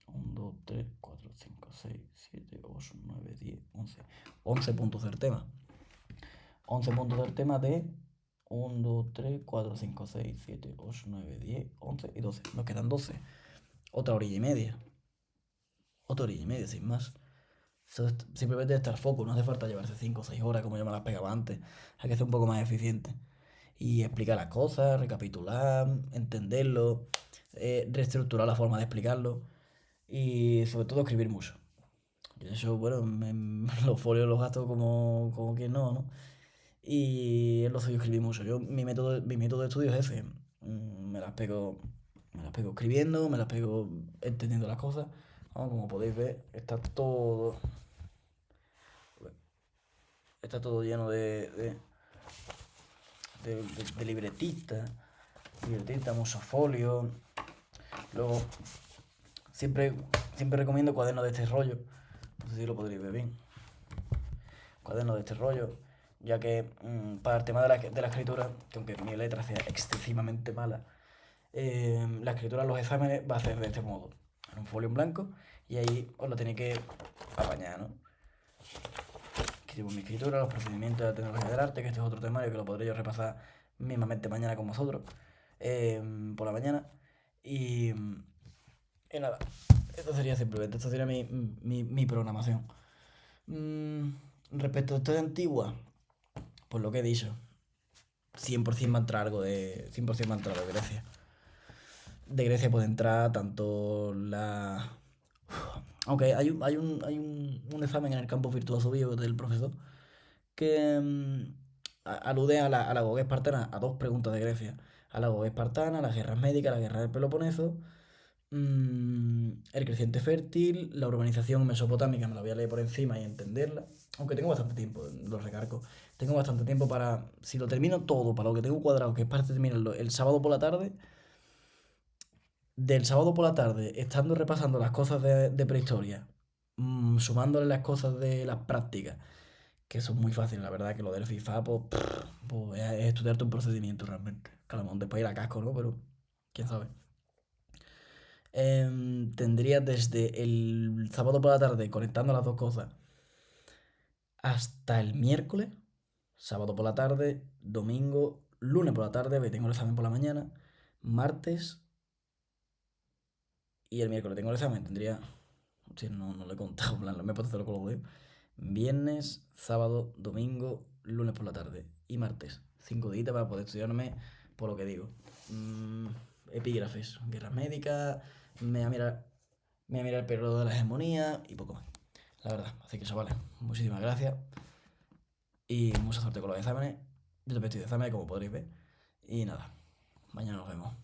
1, 2, 3, 4, 5, 6, 7, 8, 9, 10, 11. 11 puntos del tema. 11 puntos del tema de 1, 2, 3, 4, 5, 6, 7, 8, 9, 10, 11 y 12. Nos quedan 12. Otra orilla y media. Otra orilla y media, sin más. Eso es simplemente estar foco, no hace falta llevarse 5 o 6 horas como yo me las pegaba antes. Hay que ser un poco más eficiente. Y explicar las cosas, recapitular, entenderlo, reestructurar la forma de explicarlo y sobre todo escribir mucho. Yo eso, bueno, los folios los gasto como que no, ¿no? Y es lo suyo escribir mucho. Mi método de estudio es ese. Me las pego escribiendo, me las pego entendiendo las cosas. Como podéis ver, está todo lleno de libretistas, muchos folios. Luego, siempre, siempre recomiendo cuadernos de este rollo. No sé si lo podréis ver bien. Cuadernos de este rollo, ya que para el tema de la escritura, que aunque mi letra sea excesivamente mala, la escritura en los exámenes va a ser de este modo, en un folio en blanco, y ahí os lo tenéis que apañar, ¿no? Escribo mi escritura, los procedimientos de la tecnología del arte, que este es otro temario que lo podré yo repasar mismamente mañana con vosotros, por la mañana, y nada, esto sería mi programación. Respecto a historia antigua, pues lo que he dicho, 100% va a entrar algo de 100% va a entrar de Grecia. De Grecia puede entrar tanto la... Aunque hay un examen en el campo virtuoso vivo del profesor que alude a la Gogué espartana, a dos preguntas de Grecia. A la Gogué espartana, las guerras médicas, la guerra del Peloponeso, el creciente fértil, la urbanización mesopotámica, me la voy a leer por encima y entenderla. Aunque tengo bastante tiempo, lo recargo. Tengo bastante tiempo para, si lo termino todo, para lo que tengo cuadrado, que es para terminarlo el sábado por la tarde, del sábado por la tarde, estando repasando las cosas de prehistoria, sumándole las cosas de las prácticas, que son muy fáciles, la verdad, que lo del FIFA, pues es estudiarte un procedimiento realmente. Que a lo mejor después ir a casco, ¿no? Pero quién sabe. Tendría desde el sábado por la tarde, conectando las dos cosas, hasta el miércoles, sábado por la tarde, domingo, lunes por la tarde, porque tengo el examen por la mañana, martes y el miércoles tengo el examen. Tendría. Sí, no lo he contado, en plan, me he puesto a hacerlo con los dedos. Viernes, sábado, domingo, lunes por la tarde y martes. 5 días para poder estudiarme por lo que digo. Mm, epígrafes, guerras médicas, me voy a mirar, me voy a mirar el periodo de la hegemonía y poco más. La verdad, así que eso vale. Muchísimas gracias y mucha suerte con los exámenes. Yo también estoy de exámenes, como podréis ver. Y nada, mañana nos vemos.